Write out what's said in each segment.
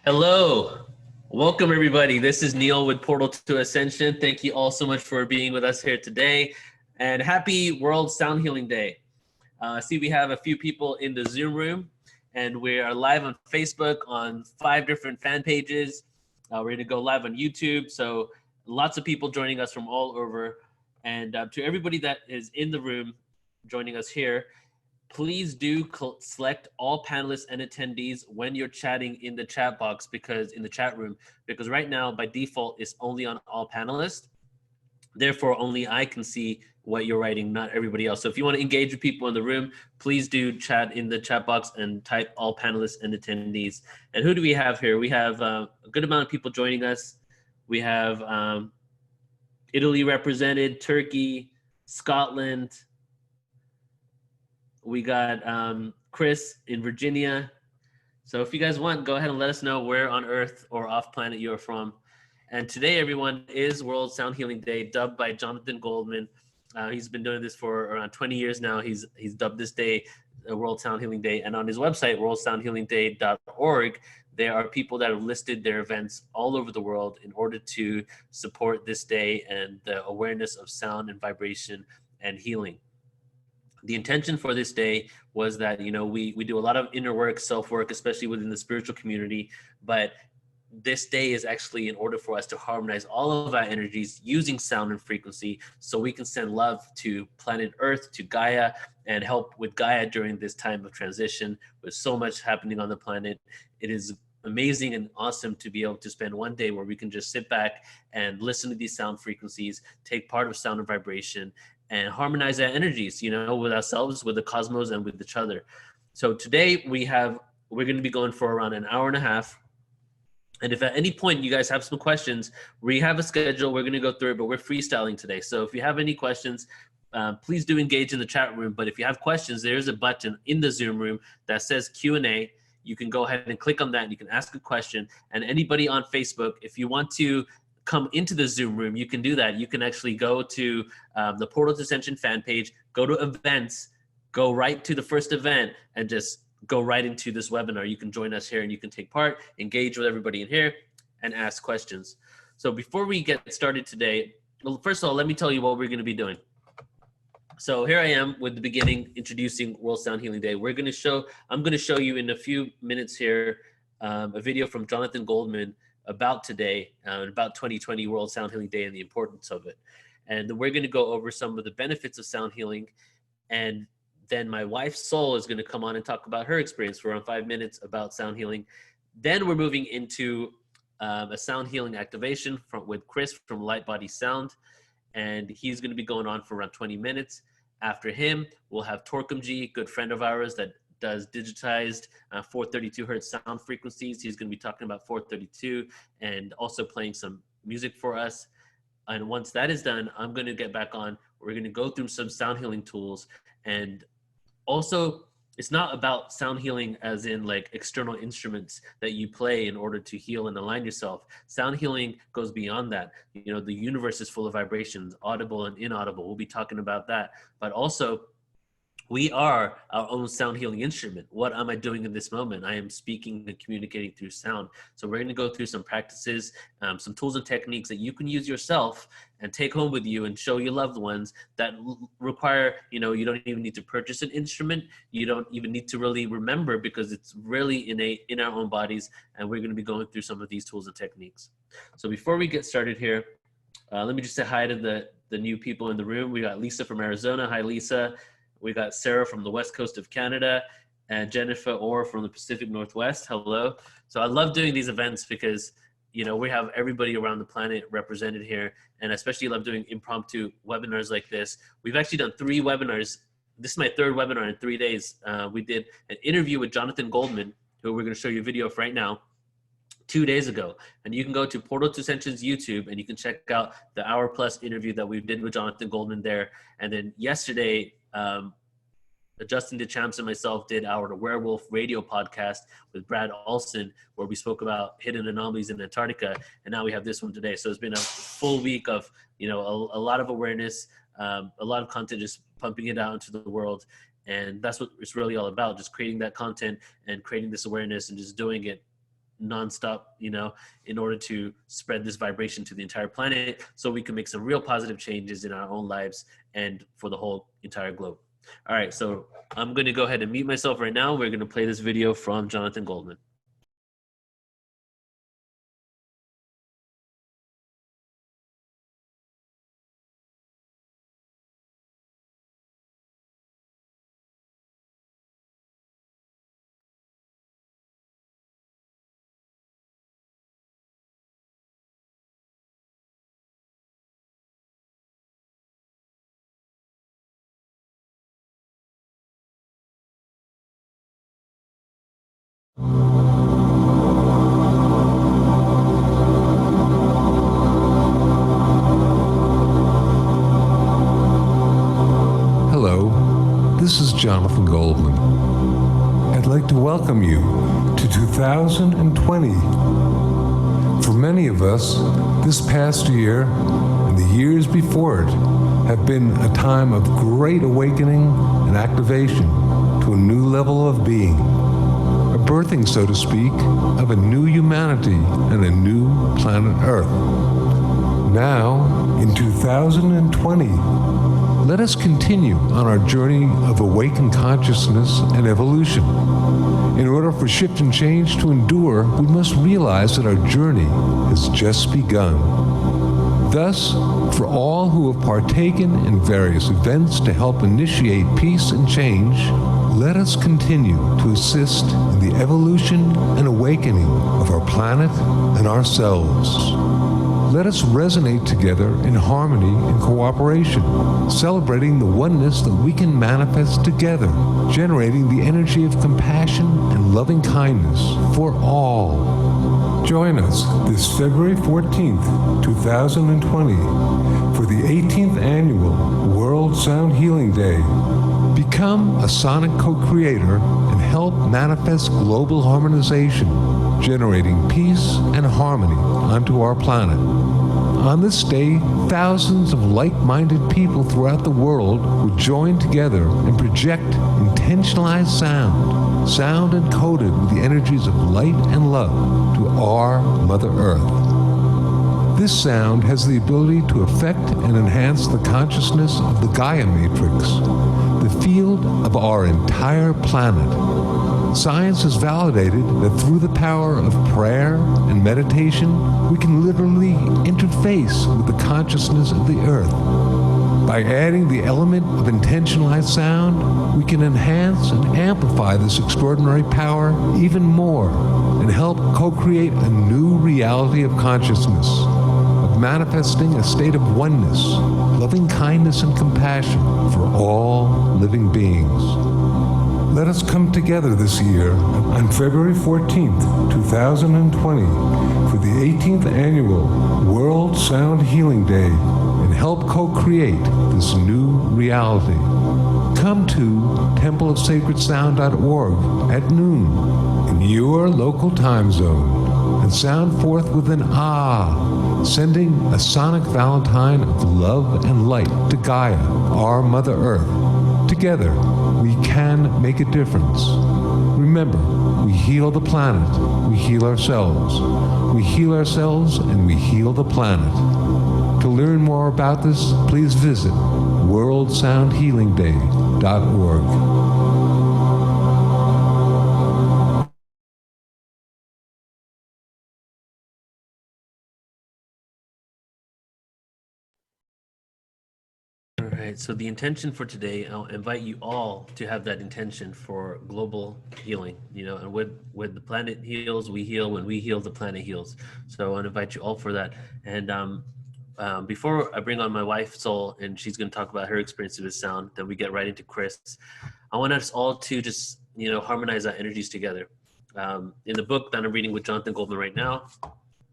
Hello, welcome everybody. This is Neil with Portal to Ascension. Thank you all so much for being with us here today, and happy World Sound Healing Day. See, we have a few people in the Zoom room, and we are live on Facebook on 5 different fan pages. We're going to go live on YouTube, so lots of people joining us from all over. And to everybody that is in the room joining us here, please do select all panelists and attendees when you're chatting in the chat box, because in the chat room, because right now by default it's only on all panelists. Therefore, only I can see what you're writing, not everybody else. So if you want to engage with people in the room, please do chat in the chat box and type all panelists and attendees. And who do we have here? We have a good amount of people joining us. We have Italy represented, Turkey, Scotland. We got Chris in Virginia. So if you guys want, go ahead and let us know where on Earth or off planet you're from. And today, everyone, is World Sound Healing Day, dubbed by Jonathan Goldman. He's been doing this for around 20 years now. He's dubbed this day World Sound Healing Day. And on his website, worldsoundhealingday.org, there are people that have listed their events all over the world in order to support this day and the awareness of sound and vibration and healing. The intention for this day was that, we do a lot of inner work, self-work, especially within the spiritual community, but this day is actually in order for us to harmonize all of our energies using sound and frequency, so we can send love to planet Earth, to Gaia, and help with Gaia during this time of transition with so much happening on the planet. It is amazing and awesome to be able to spend one day where we can just sit back and listen to these sound frequencies, take part of sound and vibration, and harmonize our energies, with ourselves, with the cosmos, and with each other. So today we're going to be going for around an hour and a half. And if at any point you guys have some questions, we have a schedule, we're going to go through it, but we're freestyling today. So if you have any questions, please do engage in the chat room. But if you have questions, there's a button in the Zoom room that says Q&A. You can go ahead and click on that and you can ask a question. And anybody on Facebook, if you want to come into the Zoom room, you can do that. You can actually go to the Portal to Ascension fan page, go to events, go right to the first event, and just go right into this webinar. You can join us here and you can take part, engage with everybody in here, and ask questions. So before we get started today, well, first of all, let me tell you what we're going to be doing. So here I am with the beginning, introducing World Sound Healing Day. I'm going to show you in a few minutes here a video from Jonathan Goldman about today, about 2020 World Sound Healing Day and the importance of it. And we're going to go over some of the benefits of sound healing. And then my wife's Soul is going to come on and talk about her experience for around 5 minutes about sound healing. Then we're moving into a sound healing activation with Chris from Light Body Sound. And he's going to be going on for around 20 minutes. After him, we'll have Torkom G, good friend of ours that does digitized 432 hertz sound frequencies. He's going to be talking about 432 and also playing some music for us. And once that is done, I'm going to get back on. We're going to go through some sound healing tools. And also, it's not about sound healing as in like external instruments that you play in order to heal and align yourself. Sound healing goes beyond that. The universe is full of vibrations, audible and inaudible. We'll be talking about that. But also, we are our own sound healing instrument. What am I doing in this moment? I am speaking and communicating through sound. So we're going to go through some practices, some tools and techniques that you can use yourself and take home with you and show your loved ones that require, you don't even need to purchase an instrument. You don't even need to really remember, because it's really innate in our own bodies. And we're going to be going through some of these tools and techniques. So before we get started here, let me just say hi to the new people in the room. We got Lisa from Arizona. Hi, Lisa. We got Sarah from the west coast of Canada and Jennifer Orr from the Pacific Northwest. Hello. So I love doing these events because, we have everybody around the planet represented here. And I especially love doing impromptu webinars like this. We've actually done 3 webinars. This is my 3rd webinar in 3 days. We did an interview with Jonathan Goldman, who we're going to show you a video of right now, 2 days ago. And you can go to Portal to Ascension's YouTube and you can check out the hour-plus interview that we did with Jonathan Goldman there. And then yesterday, Justin DeChamps and myself did our Werewolf radio podcast with Brad Olson, where we spoke about hidden anomalies in Antarctica, and now we have this one today. So it's been a full week of, a lot of awareness, a lot of content, just pumping it out into the world. And that's what it's really all about, just creating that content and creating this awareness and just doing it nonstop, in order to spread this vibration to the entire planet so we can make some real positive changes in our own lives and for the whole entire globe. All right, so I'm going to go ahead and mute myself right now. We're going to play this video from Jonathan Goldman. Hello, this is Jonathan Goldman. I'd like to welcome you to 2020. For many of us, this past year and the years before it have been a time of great awakening and activation to a new level of being. A birthing, so to speak, of a new humanity and a new planet Earth. Now, in 2020, let us continue on our journey of awakened consciousness and evolution. In order for shift and change to endure, we must realize that our journey has just begun. Thus, for all who have partaken in various events to help initiate peace and change, let us continue to assist in the evolution and awakening of our planet and ourselves. Let us resonate together in harmony and cooperation, celebrating the oneness that we can manifest together, generating the energy of compassion and loving kindness for all. Join us this February 14th, 2020 for the 18th Annual World Sound Healing Day. Become a sonic co-creator and help manifest global harmonization, generating peace and harmony onto our planet. On this day, thousands of like-minded people throughout the world will join together and project intentionalized sound encoded with the energies of light and love to our Mother Earth. This sound has the ability to affect and enhance the consciousness of the Gaia matrix, the field of our entire planet. Science has validated that through the power of prayer and meditation, we can literally interface with the consciousness of the Earth. By adding the element of intentionalized sound, we can enhance and amplify this extraordinary power even more and help co-create a new reality of consciousness, of manifesting a state of oneness, loving kindness and compassion for all living beings. Let us come together this year on February 14th, 2020 for the 18th Annual World Sound Healing Day and help co-create this new reality. Come to templeofsacredsound.org at noon in your local time zone and sound forth with an ah, sending a sonic valentine of love and light to Gaia, our Mother Earth. Together, we can make a difference. Remember, we heal the planet, we heal ourselves. We heal ourselves and we heal the planet. To learn more about this, please visit worldsoundhealingday.org. All right, so the intention for today, I'll invite you all to have that intention for global healing, and when the planet heals, we heal. When we heal, the planet heals. So I want to invite you all for that. And before I bring on my wife, Sol, and she's going to talk about her experience with sound, then we get right into Chris. I want us all to just, harmonize our energies together. In the book that I'm reading with Jonathan Goldman right now,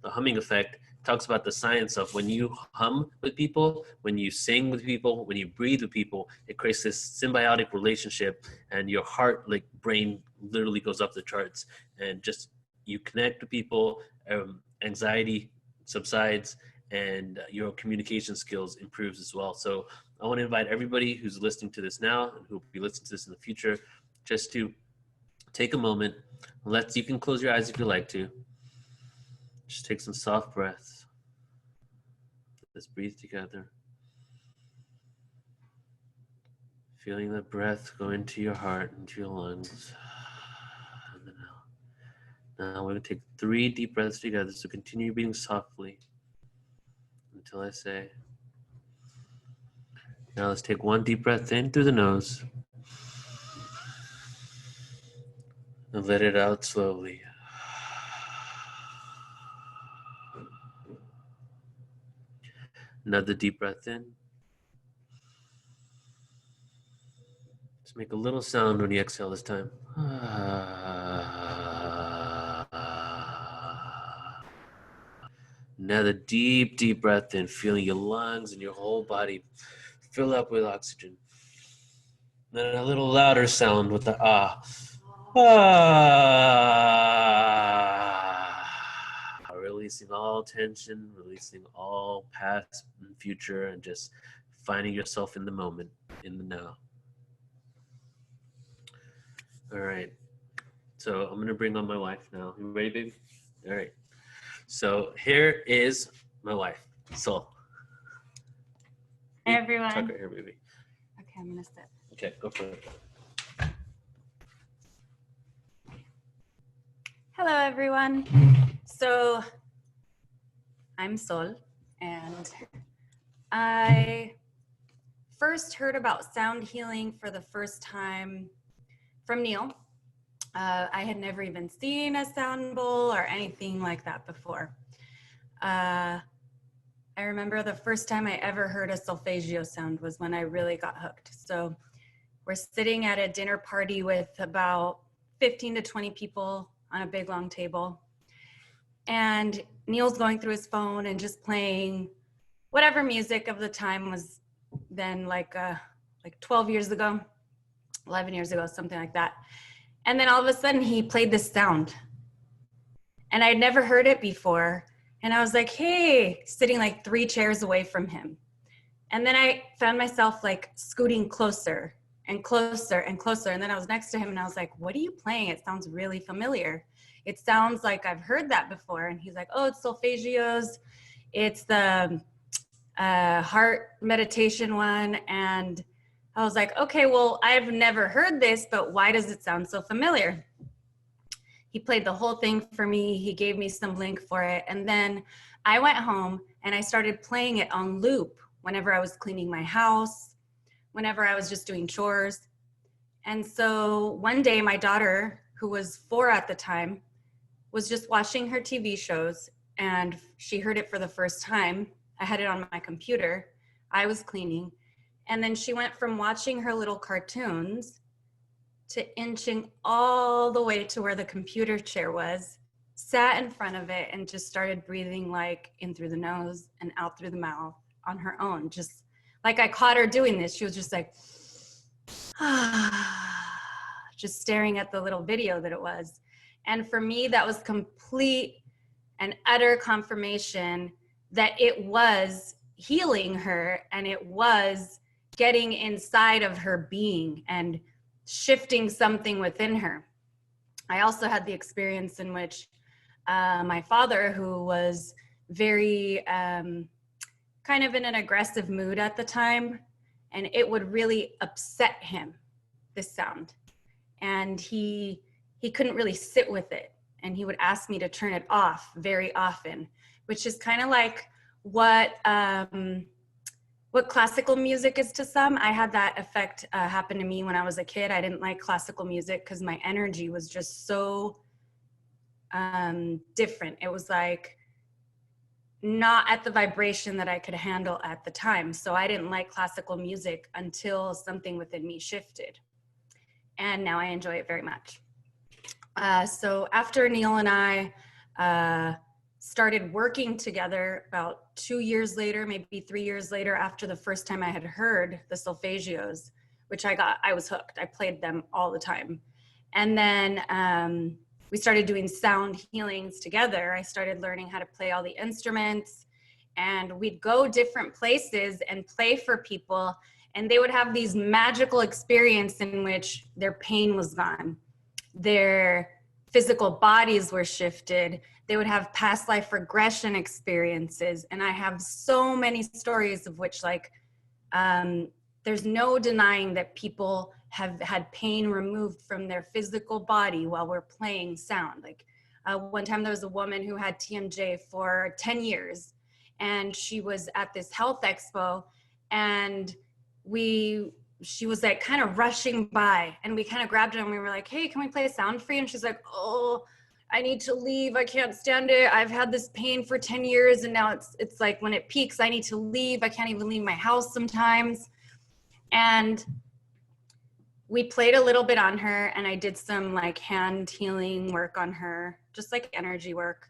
The Humming Effect, talks about the science of when you hum with people, when you sing with people, when you breathe with people, it creates this symbiotic relationship, and your heart, like brain, literally goes up the charts, and just you connect with people, anxiety subsides, and your communication skills improves as well. So I want to invite everybody who's listening to this now and who will be listening to this in the future, just to take a moment. You can close your eyes if you like to. Just take some soft breaths. Let's breathe together. Feeling the breath go into your heart, into your lungs. And then out. Now we're going to take 3 deep breaths together. So continue breathing softly until I say. Now let's take 1 deep breath in through the nose. And let it out slowly. Another deep breath in. Just make a little sound when you exhale this time. Another deep, deep breath in, feeling your lungs and your whole body fill up with oxygen. Then a little louder sound with the ah. Releasing all tension, releasing all past and future, and just finding yourself in the moment, in the now. All right. So I'm going to bring on my wife now. You ready, baby? All right. So here is my wife, Sol. Hey, everyone. Tuck her here, baby. Okay, I'm going to sit. Okay, go for it. Hello, everyone. So I'm Sol, and I first heard about sound healing for the first time from Neil. I had never even seen a sound bowl or anything like that before. I remember the first time I ever heard a solfeggio sound was when I really got hooked. So we're sitting at a dinner party with about 15 to 20 people on a big long table. And Neil's going through his phone and just playing whatever music of the time was then, like 12 years ago, 11 years ago, something like that. And then all of a sudden he played this sound. And I'd never heard it before. And I was like, hey, sitting like 3 chairs away from him. And then I found myself like scooting closer and closer and closer. And then I was next to him and I was like, what are you playing? It sounds really familiar. It sounds like I've heard that before. And he's like, oh, it's solfeggios. It's the heart meditation one. And I was like, okay, well, I've never heard this, but why does it sound so familiar? He played the whole thing for me. He gave me some link for it. And then I went home and I started playing it on loop whenever I was cleaning my house, whenever I was just doing chores. And so one day my daughter, who was 4 at the time, was just watching her TV shows and she heard it for the first time. I had it on my computer. I was cleaning. And then she went from watching her little cartoons to inching all the way to where the computer chair was, sat in front of it and just started breathing like in through the nose and out through the mouth on her own. Just like I caught her doing this. She was just like, just staring at the little video that it was. And for me, that was complete and utter confirmation that it was healing her and it was getting inside of her being and shifting something within her. I also had the experience in which my father, who was very kind of in an aggressive mood at the time, and it would really upset him, this sound. And he couldn't really sit with it. And he would ask me to turn it off very often, which is kind of like what classical music is to some. I had that effect happen to me when I was a kid. I didn't like classical music because my energy was just so different. It was like not at the vibration that I could handle at the time. So I didn't like classical music until something within me shifted. And now I enjoy it very much. So after Neil and I started working together about 2 years later, maybe 3 years later, after the first time I had heard the solfeggios, which I was hooked. I played them all the time. And then we started doing sound healings together. I started learning how to play all the instruments, and we'd go different places and play for people, and they would have these magical experiences in which their pain was gone. Their physical bodies were shifted. They would have past life regression experiences. And I have so many stories of which, like, there's no denying that people have had pain removed from their physical body while we're playing sound. Like, one time there was a woman who had TMJ for 10 years, and she was at this health expo, and she was like kind of rushing by, and we kind of grabbed her and we were like, hey, can we play a sound for you? And she's like, oh, I need to leave. I can't stand it. I've had this pain for 10 years. And now it's like when it peaks, I need to leave. I can't even leave my house sometimes. And we played a little bit on her, and I did some like hand healing work on her, just like energy work.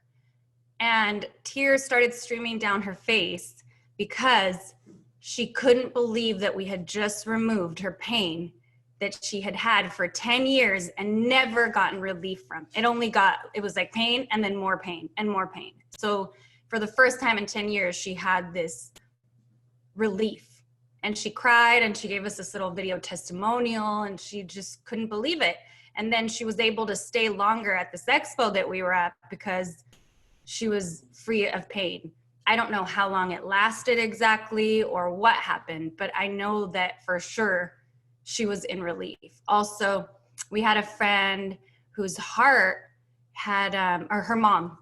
And tears started streaming down her face because she couldn't believe that we had just removed her pain that she had had for 10 years and never gotten relief from. It was like pain and then more pain and more pain. So for the first time in 10 years, she had this relief, and she cried, and she gave us this little video testimonial, and she just couldn't believe it. And then she was able to stay longer at this expo that we were at because she was free of pain. I don't know how long it lasted exactly or what happened, but I know that for sure she was in relief. Also, we had a friend whose heart had, or her mom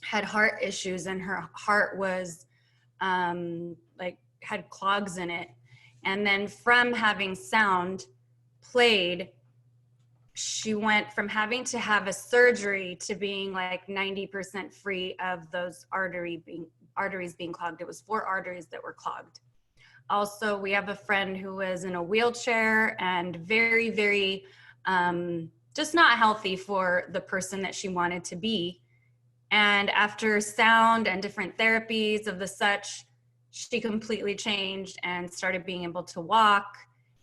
had heart issues, and her heart was like had clogs in it. And then from having sound played, she went from having to have a surgery to being like 90% free of those arteries being clogged. It was 4 arteries that were clogged. Also, we have a friend who was in a wheelchair and very, very just not healthy for the person that she wanted to be. And after sound and different therapies of the such, she completely changed and started being able to walk,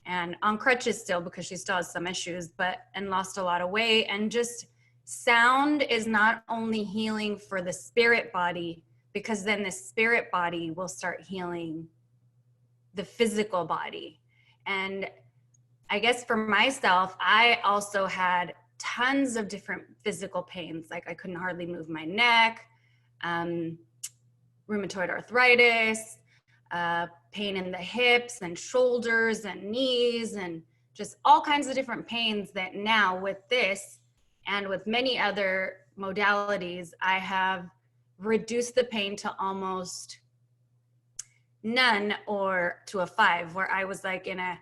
and on crutches still because she still has some issues, and lost a lot of weight. And just sound is not only healing for the spirit body, because then the spirit body will start healing the physical body. And I guess for myself, I also had tons of different physical pains. Like I couldn't hardly move my neck, rheumatoid arthritis, pain in the hips and shoulders and knees, and just all kinds of different pains that now with this and with many other modalities, I have reduced the pain to almost none or to a 5, where I was like in a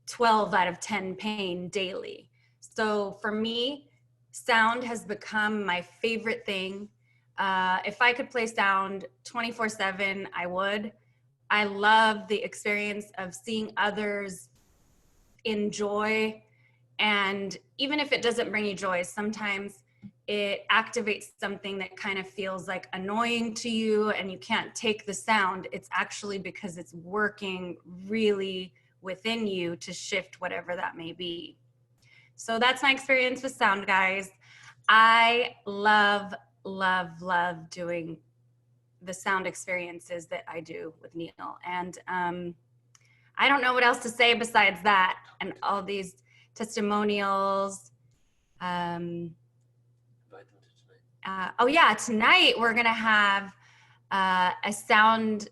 12 out of 10 pain daily. So for me, sound has become my favorite thing. If I could play sound 24/7, I would. I love the experience of seeing others enjoy. And even if it doesn't bring you joy, sometimes it activates something that kind of feels like annoying to you and you can't take the sound. It's actually because it's working really within you to shift whatever that may be. So that's my experience with sound, guys. I love, love, love doing the sound experiences that I do with Neil. And I don't know what else to say besides that and all these testimonials. Oh yeah, tonight we're gonna have a sound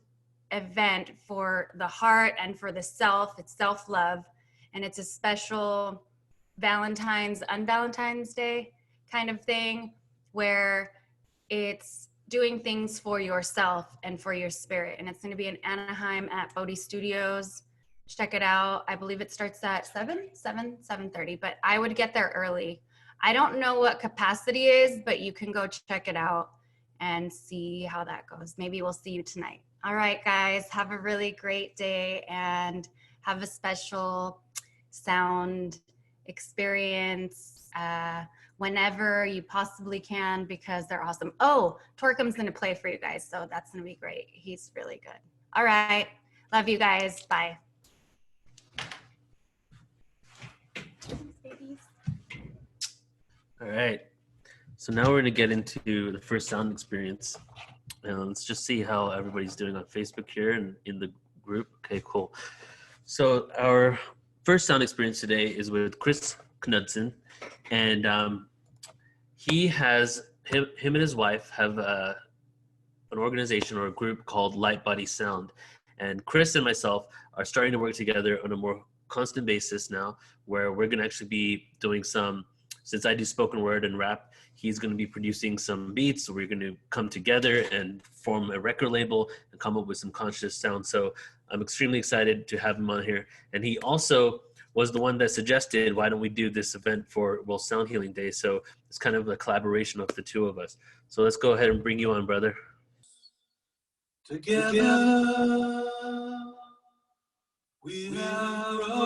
event for the heart and for the self. It's self-love, and it's a special Valentine's Day kind of thing, where it's doing things for yourself and for your spirit. And it's going to be in Anaheim at Bodhi Studios. Check it out. I believe it starts at 7:30, but I would get there early. I don't know what capacity is, but you can go check it out and see how that goes. Maybe we'll see you tonight. All right, guys, have a really great day and have a special sound experience whenever you possibly can, because they're awesome. Oh, Torkom's going to play for you guys, so that's going to be great. He's really good. All right. Love you guys. Bye. All right. So now we're going to get into the first sound experience. And let's just see how everybody's doing on Facebook here and in the group. Okay, cool. So our first sound experience today is with Knudson. And he has him and his wife have an organization or a group called Light Body Sound, and Chris and myself are starting to work together on a more constant basis now, where we're going to actually be doing some. Since I do spoken word and rap, he's going to be producing some beats. So we're going to come together and form a record label and come up with some conscious sound. So I'm extremely excited to have him on here. And he also was the one that suggested, why don't we do this event for World Sound Healing Day? So it's kind of a collaboration of the two of us. So let's go ahead and bring you on, brother. Together we are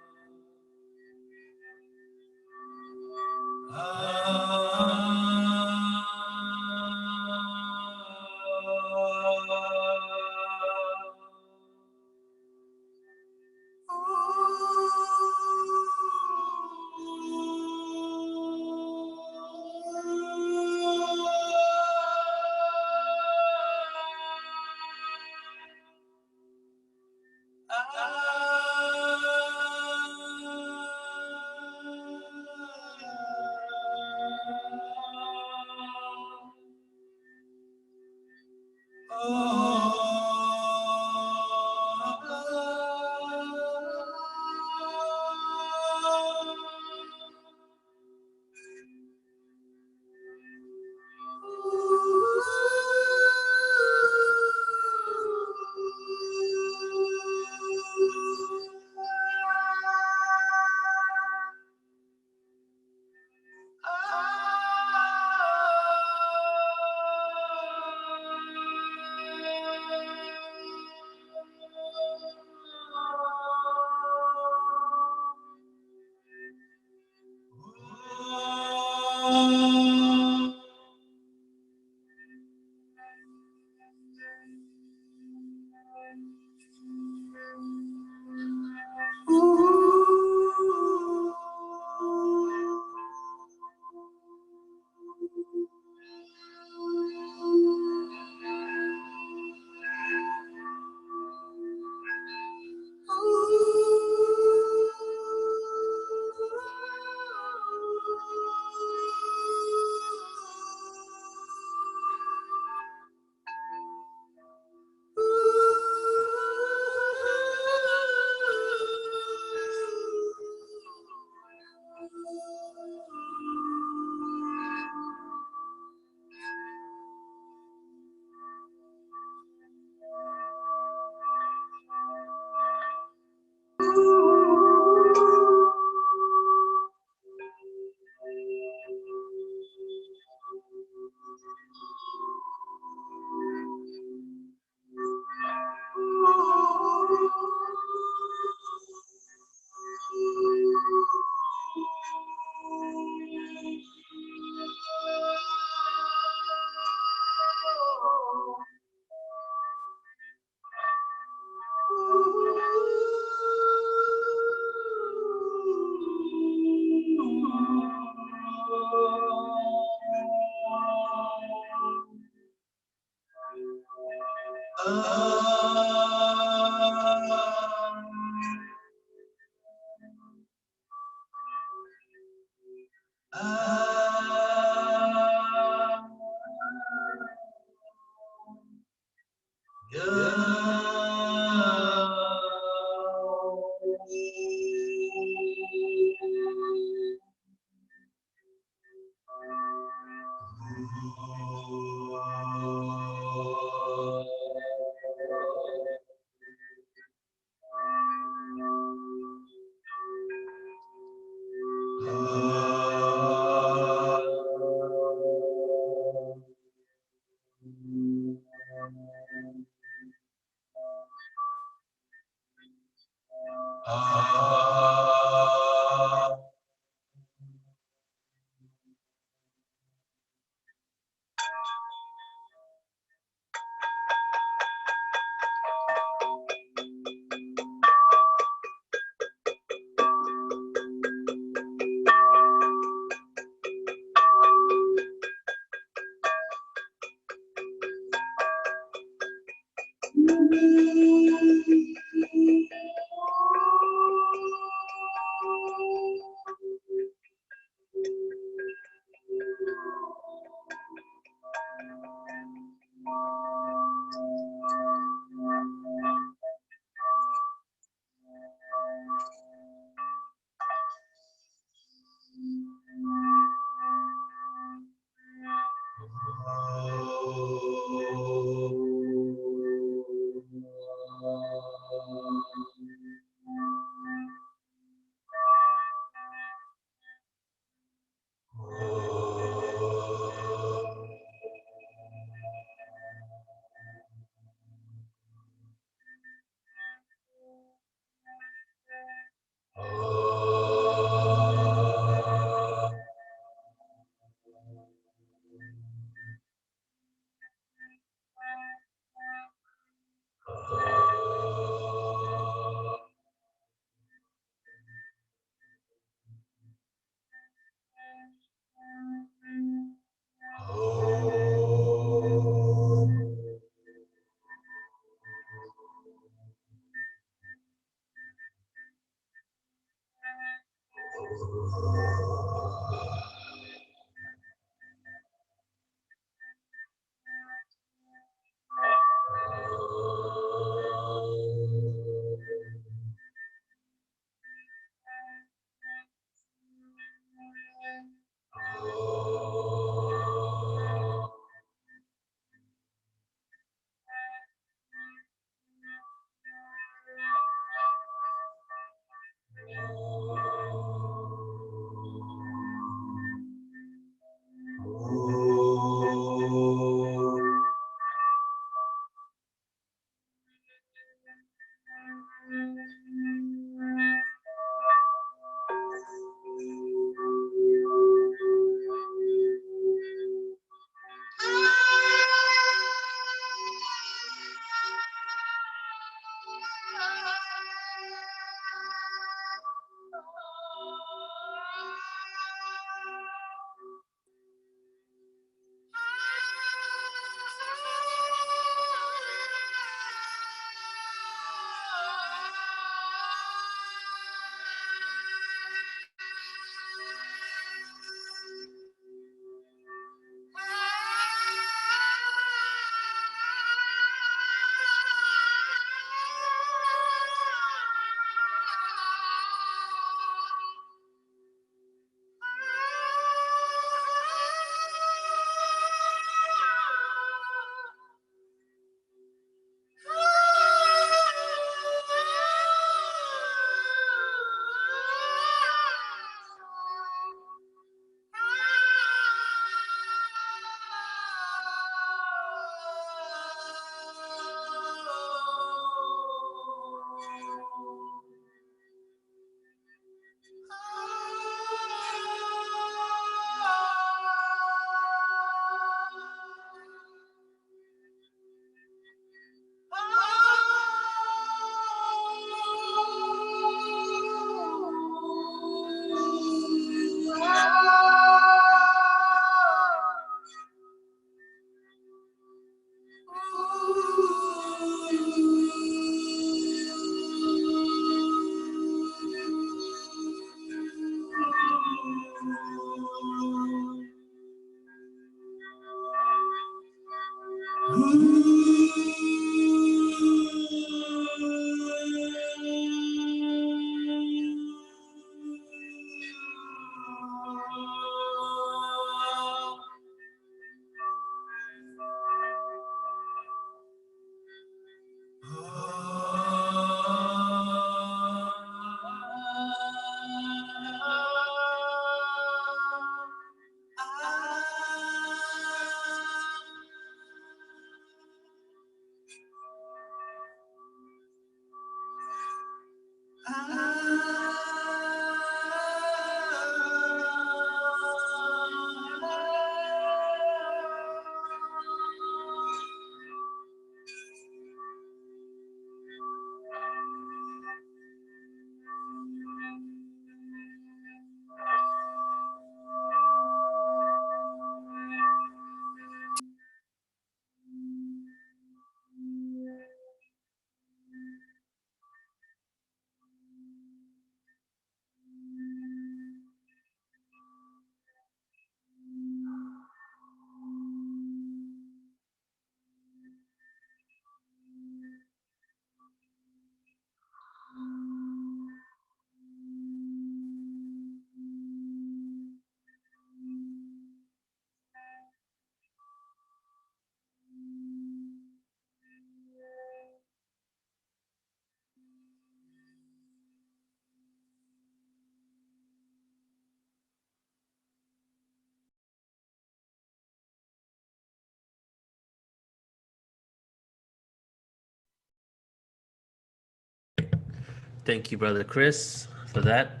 Thank you, Brother Chris, for that.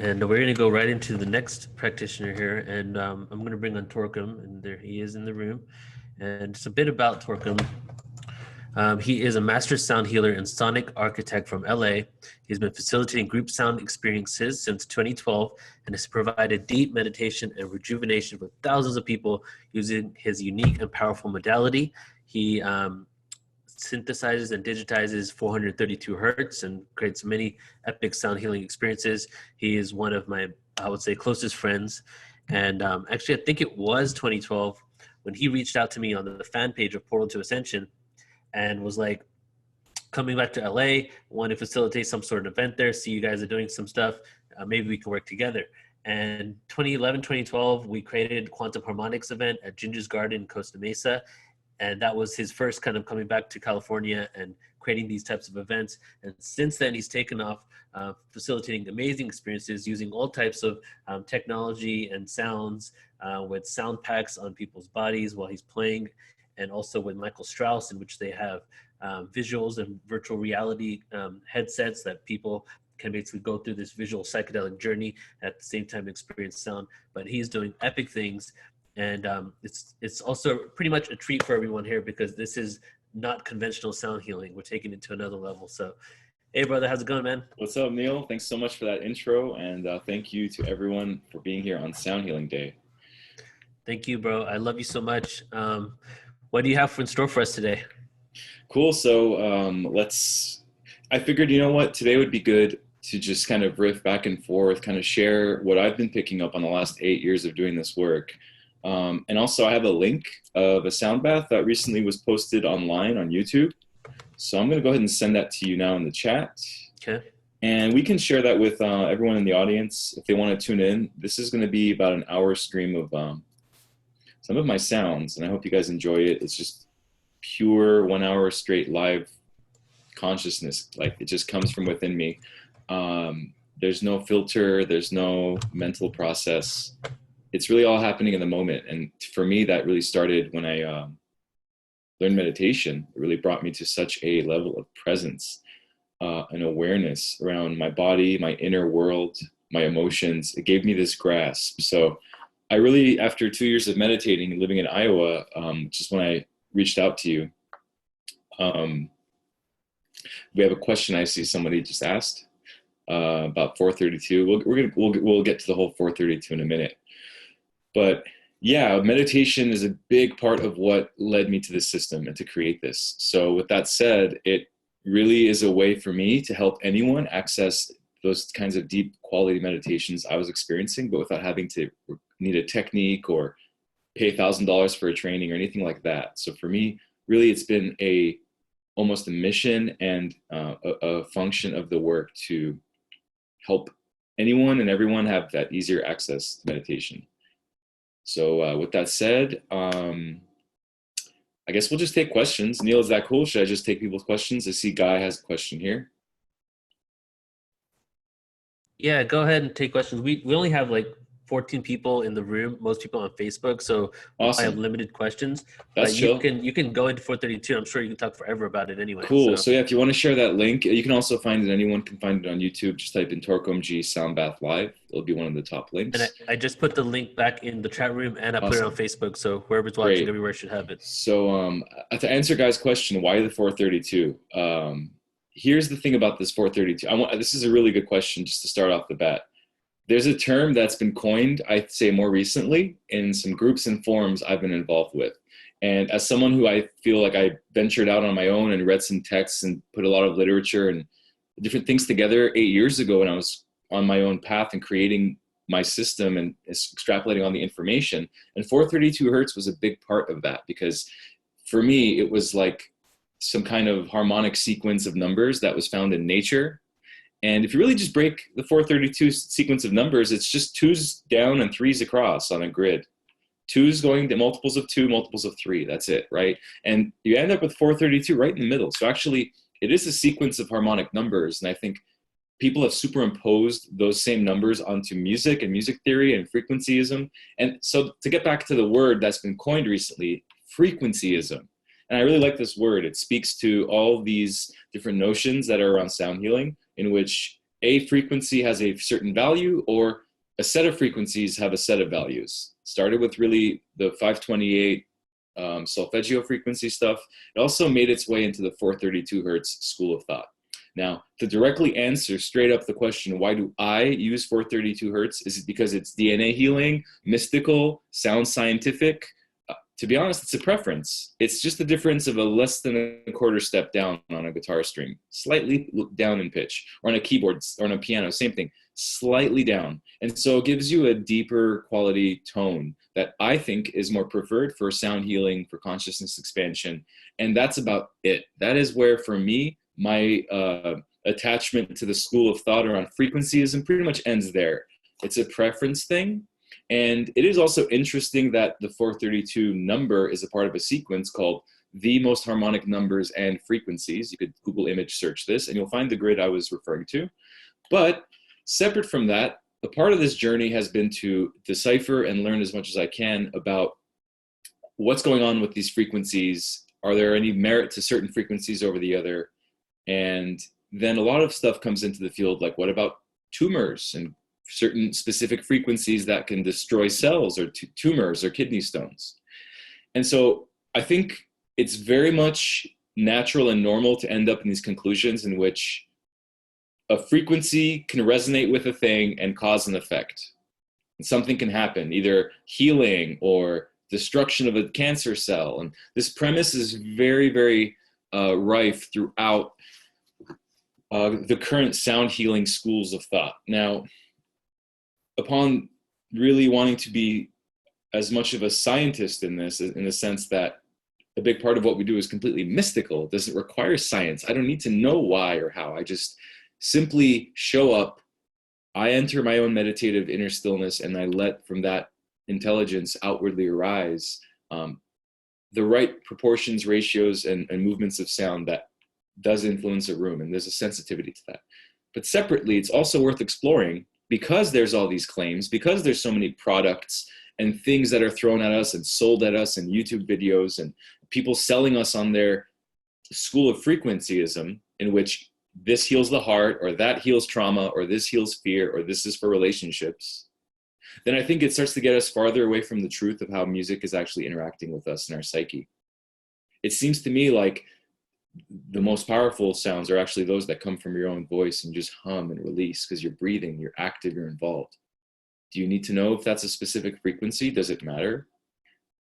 And we're going to go right into the next practitioner here. And I'm going to bring on Torkom, and there he is in the room. And just a bit about Torkom. He is a master sound healer and sonic architect from LA. He's been facilitating group sound experiences since 2012 and has provided deep meditation and rejuvenation for thousands of people using his unique and powerful modality. He synthesizes and digitizes 432 hertz and creates many epic sound healing experiences. He is one of my, I would say, closest friends. And actually, I think it was 2012 when he reached out to me on the fan page of Portal to Ascension and was like, coming back to LA, want to facilitate some sort of event there, see you guys are doing some stuff, maybe we can work together. And 2011, 2012, we created Quantum Harmonics event at Ginger's Garden in Costa Mesa. And that was his first kind of coming back to California and creating these types of events. And since then, he's taken off facilitating amazing experiences using all types of technology and sounds with sound packs on people's bodies while he's playing, and also with Michael Strauss, in which they have visuals and virtual reality headsets that people can basically go through this visual psychedelic journey at the same time experience sound. But he's doing epic things. And it's also pretty much a treat for everyone here because this is not conventional sound healing. We're taking it to another level. So, hey, brother, how's it going, man? What's up, Neil? Thanks so much for that intro. And thank you to everyone for being here on Sound Healing Day. Thank you, bro. I love you so much. What do you have in store for us today? Cool. So I figured, you know what, today would be good to just kind of riff back and forth, kind of share what I've been picking up on the last 8 years of doing this work. And also I have a link of a sound bath that recently was posted online on YouTube. So I'm going to go ahead and send that to you now in the chat. Okay. And we can share that with everyone in the audience if they want to tune in. This is going to be about an hour stream of some of my sounds, and I hope you guys enjoy it. It's just pure 1 hour straight live consciousness. Like, it just comes from within me. There's no filter. There's no mental process. It's really all happening in the moment. And for me, that really started when I learned meditation. It really brought me to such a level of presence and awareness around my body, my inner world, my emotions. It gave me this grasp. So I really, after 2 years of meditating and living in Iowa, just when I reached out to you, we have a question I see somebody just asked about 432. We'll get to the whole 432 in a minute. But yeah, meditation is a big part of what led me to this system and to create this. So with that said, it really is a way for me to help anyone access those kinds of deep quality meditations I was experiencing, but without having to need a technique or pay $1,000 for a training or anything like that. So for me, really, it's been almost a mission and a function of the work to help anyone and everyone have that easier access to meditation. So with that said, I guess we'll just take questions. Neil, is that cool? Should I just take people's questions? I see Guy has a question here. Yeah, go ahead and take questions. We only have like 14 people in the room, most people on Facebook, so Awesome. I have limited questions. That's but chill. You can go into 432. I'm sure you can talk forever about it anyway. Cool. So yeah, if you want to share that link, you can also find it. Anyone can find it on YouTube. Just type in Torkom G Sound Bath Live. It'll be one of the top links. And I just put the link back in the chat room, and I put it on Facebook, so whoever's watching Great. everywhere should have it. So to answer Guy's question, why the 432? Here's the thing about this 432. This is a really good question just to start off the bat. There's a term that's been coined, I'd say more recently, in some groups and forums I've been involved with. And as someone who I feel like I ventured out on my own and read some texts and put a lot of literature and different things together 8 years ago when I was on my own path and creating my system and extrapolating on the information. And 432 hertz was a big part of that, because for me, it was like some kind of harmonic sequence of numbers that was found in nature. And if you really just break the 432 sequence of numbers, it's just 2s down and 3s across on a grid. 2s going to multiples of 2, multiples of 3. That's it, right? And you end up with 432 right in the middle. So actually, it is a sequence of harmonic numbers. And I think people have superimposed those same numbers onto music and music theory and frequencyism. And so to get back to the word that's been coined recently, frequencyism. And I really like this word. It speaks to all these different notions that are around sound healing. in which a frequency has a certain value, or a set of frequencies have a set of values. Started with really the 528 solfeggio frequency stuff. It also made its way into the 432 hertz school of thought. Now, to directly answer straight up the question, why do I use 432 hertz? Is it because it's DNA healing, mystical, sounds scientific? To be honest, it's a preference. It's just the difference of a less than a quarter step down on a guitar string, slightly down in pitch, or on a keyboard or on a piano, same thing, slightly down. And so it gives you a deeper quality tone that I think is more preferred for sound healing, for consciousness expansion. And that's about it. That is where, for me, my attachment to the school of thought around frequencyism pretty much ends there. It's a preference thing. And it is also interesting that the 432 number is a part of a sequence called The Most Harmonic Numbers and Frequencies. You could Google image search this and you'll find the grid I was referring to. But separate from that, a part of this journey has been to decipher and learn as much as I can about what's going on with these frequencies. Are there any merit to certain frequencies over the other? And then a lot of stuff comes into the field, like what about tumors and certain specific frequencies that can destroy cells or tumors or kidney stones. And so I think it's very much natural and normal to end up in these conclusions in which a frequency can resonate with a thing and cause an effect. And something can happen, either healing or destruction of a cancer cell. And this premise is very, very rife throughout the current sound healing schools of thought. Now, upon really wanting to be as much of a scientist in this, in the sense that a big part of what we do is completely mystical, it doesn't require science. I don't need to know why or how. I just simply show up. I enter my own meditative inner stillness and I let from that intelligence outwardly arise the right proportions, ratios, and movements of sound that does influence a room. And there's a sensitivity to that. But separately, it's also worth exploring, because there's all these claims, because there's so many products and things that are thrown at us and sold at us and YouTube videos and people selling us on their school of frequencyism, in which this heals the heart, or that heals trauma, or this heals fear, or this is for relationships, then I think it starts to get us farther away from the truth of how music is actually interacting with us and our psyche. It seems to me like the most powerful sounds are actually those that come from your own voice and just hum and release, because you're breathing, you're active, you're involved. Do you need to know if that's a specific frequency? Does it matter?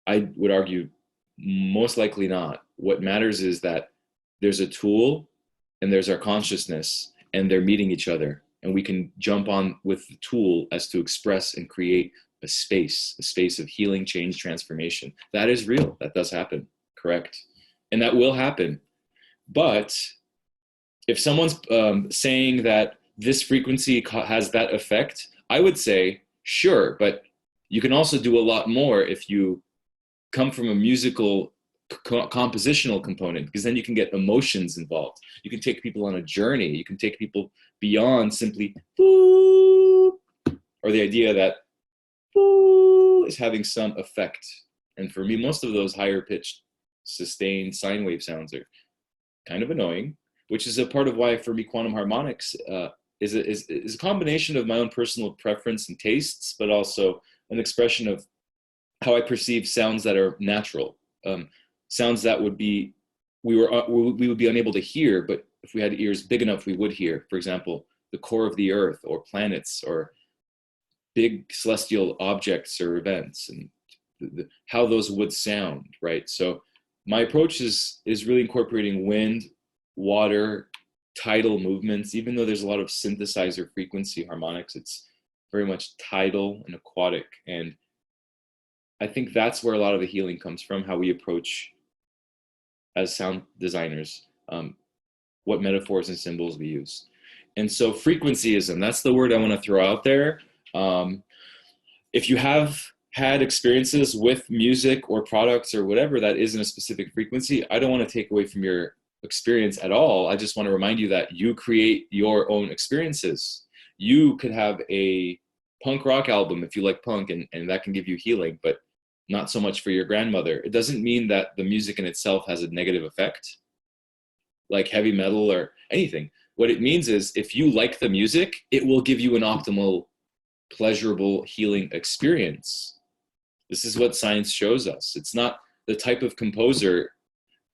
I would argue most likely not. What matters is that there's a tool and there's our consciousness, and they're meeting each other, and we can jump on with the tool as to express and create a space of healing, change, transformation. That is real. That does happen. Correct. And that will happen. But if someone's saying that this frequency has that effect, I would say, sure, but you can also do a lot more if you come from a musical compositional component, because then you can get emotions involved. You can take people on a journey. You can take people beyond simply boop, or the idea that boop is having some effect. And for me, most of those higher pitched, sustained sine wave sounds are kind of annoying, which is a part of why for me quantum harmonics is a combination of my own personal preference and tastes, but also an expression of how I perceive sounds that are natural, sounds that would be we would be unable to hear, but if we had ears big enough, we would hear. For example, the core of the earth, or planets, or big celestial objects or events, and how those would sound, right? So my approach is really incorporating wind, water, tidal movements. Even though there's a lot of synthesizer frequency harmonics, it's very much tidal and aquatic. And I think that's where a lot of the healing comes from, how we approach as sound designers, what metaphors and symbols we use. And so frequencyism, that's the word I want to throw out there. If you have had experiences with music or products or whatever that isn't a specific frequency, I don't want to take away from your experience at all. I just want to remind you that you create your own experiences. You could have a punk rock album if you like punk, and that can give you healing, but not so much for your grandmother. It doesn't mean that the music in itself has a negative effect, like heavy metal or anything. What it means is if you like the music, it will give you an optimal, pleasurable, healing experience. This is what science shows us. It's not the type of composer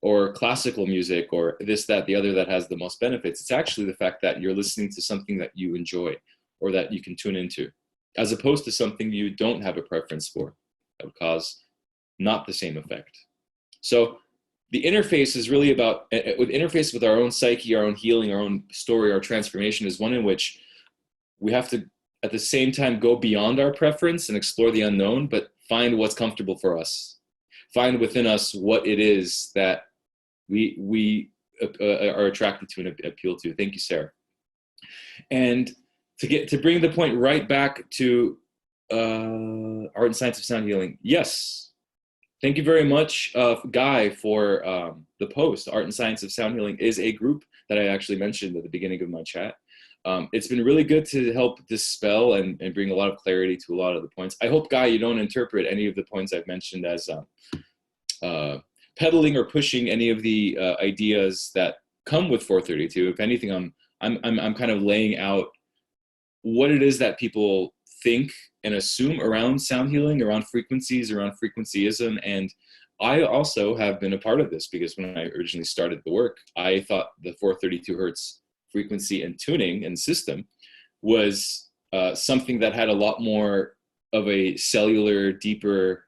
or classical music or this, that, the other that has the most benefits. It's actually the fact that you're listening to something that you enjoy or that you can tune into, as opposed to something you don't have a preference for that would cause not the same effect. So the interface is really about, with interface with our own psyche, our own healing, our own story, our transformation is one in which we have to at the same time go beyond our preference and explore the unknown, but find what's comfortable for us. Find within us what it is that we are attracted to and appeal to. Thank you, Sarah. And to bring the point right back to art and science of sound healing. Yes, thank you very much, Guy, for the post. Art and Science of Sound Healing is a group that I actually mentioned at the beginning of my chat. It's been really good to help dispel and bring a lot of clarity to a lot of the points. I hope, Guy, you don't interpret any of the points I've mentioned as peddling or pushing any of the ideas that come with 432. If anything, I'm kind of laying out what it is that people think and assume around sound healing, around frequencies, around frequencyism. And I also have been a part of this because when I originally started the work, I thought the 432 hertz frequency and tuning and system was something that had a lot more of a cellular, deeper,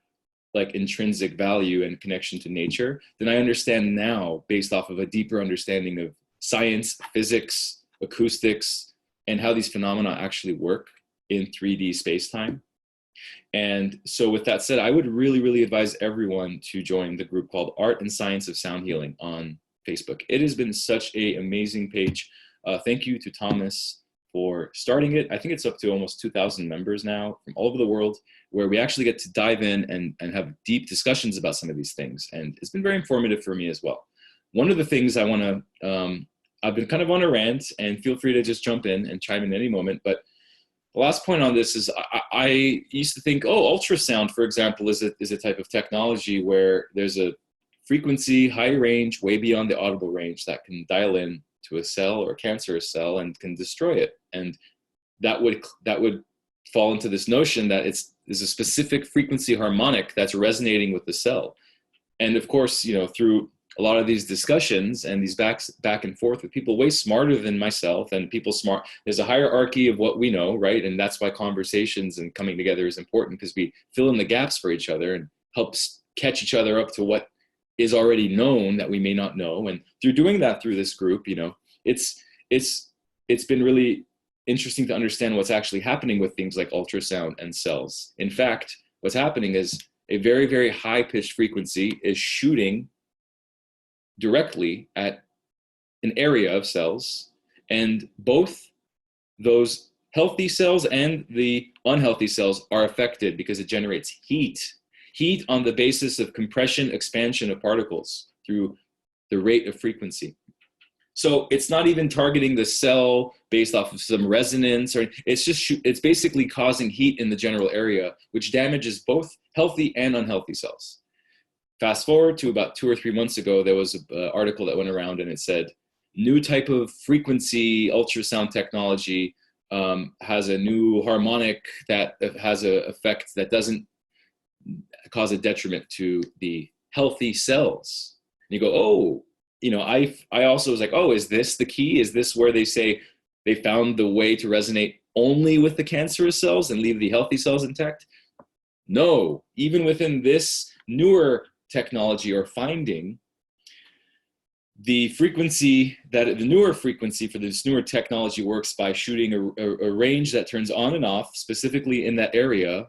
like intrinsic value and connection to nature than I understand now, based off of a deeper understanding of science, physics, acoustics, and how these phenomena actually work in 3D space-time. And so with that said, I would really, really advise everyone to join the group called Art and Science of Sound Healing on Facebook. It has been such an amazing page. Thank you to Thomas for starting it. I think it's up to almost 2,000 members now from all over the world, where we actually get to dive in and have deep discussions about some of these things. And it's been very informative for me as well. One of the things I want to, I've been kind of on a rant, and feel free to just jump in and chime in any moment, but the last point on this is I used to think, oh, ultrasound, for example, is a type of technology where there's a frequency, high range, way beyond the audible range that can dial in to a cell or a cancerous cell and can destroy it. And that would fall into this notion that there's a specific frequency harmonic that's resonating with the cell. And of course, you know, through a lot of these discussions and these back and forth with people way smarter than myself and people smart, there's a hierarchy of what we know, right? And that's why conversations and coming together is important, because we fill in the gaps for each other and help catch each other up to what is already known that we may not know. And through doing that through this group, you know, it's been really interesting to understand what's actually happening with things like ultrasound and cells. In fact, what's happening is a very, very high pitched frequency is shooting directly at an area of cells, and both those healthy cells and the unhealthy cells are affected because it generates heat on the basis of compression, expansion of particles through the rate of frequency. So it's not even targeting the cell based off of some resonance, or it's basically causing heat in the general area, which damages both healthy and unhealthy cells. Fast forward to about 2 or 3 months ago, there was an article that went around and it said, new type of frequency ultrasound technology has a new harmonic that has an effect that doesn't cause a detriment to the healthy cells. And you go, oh, you know, I also was like, oh, is this the key? Is this where they say they found the way to resonate only with the cancerous cells and leave the healthy cells intact? No, even within this newer technology or finding, the newer frequency for this newer technology works by shooting a range that turns on and off specifically in that area.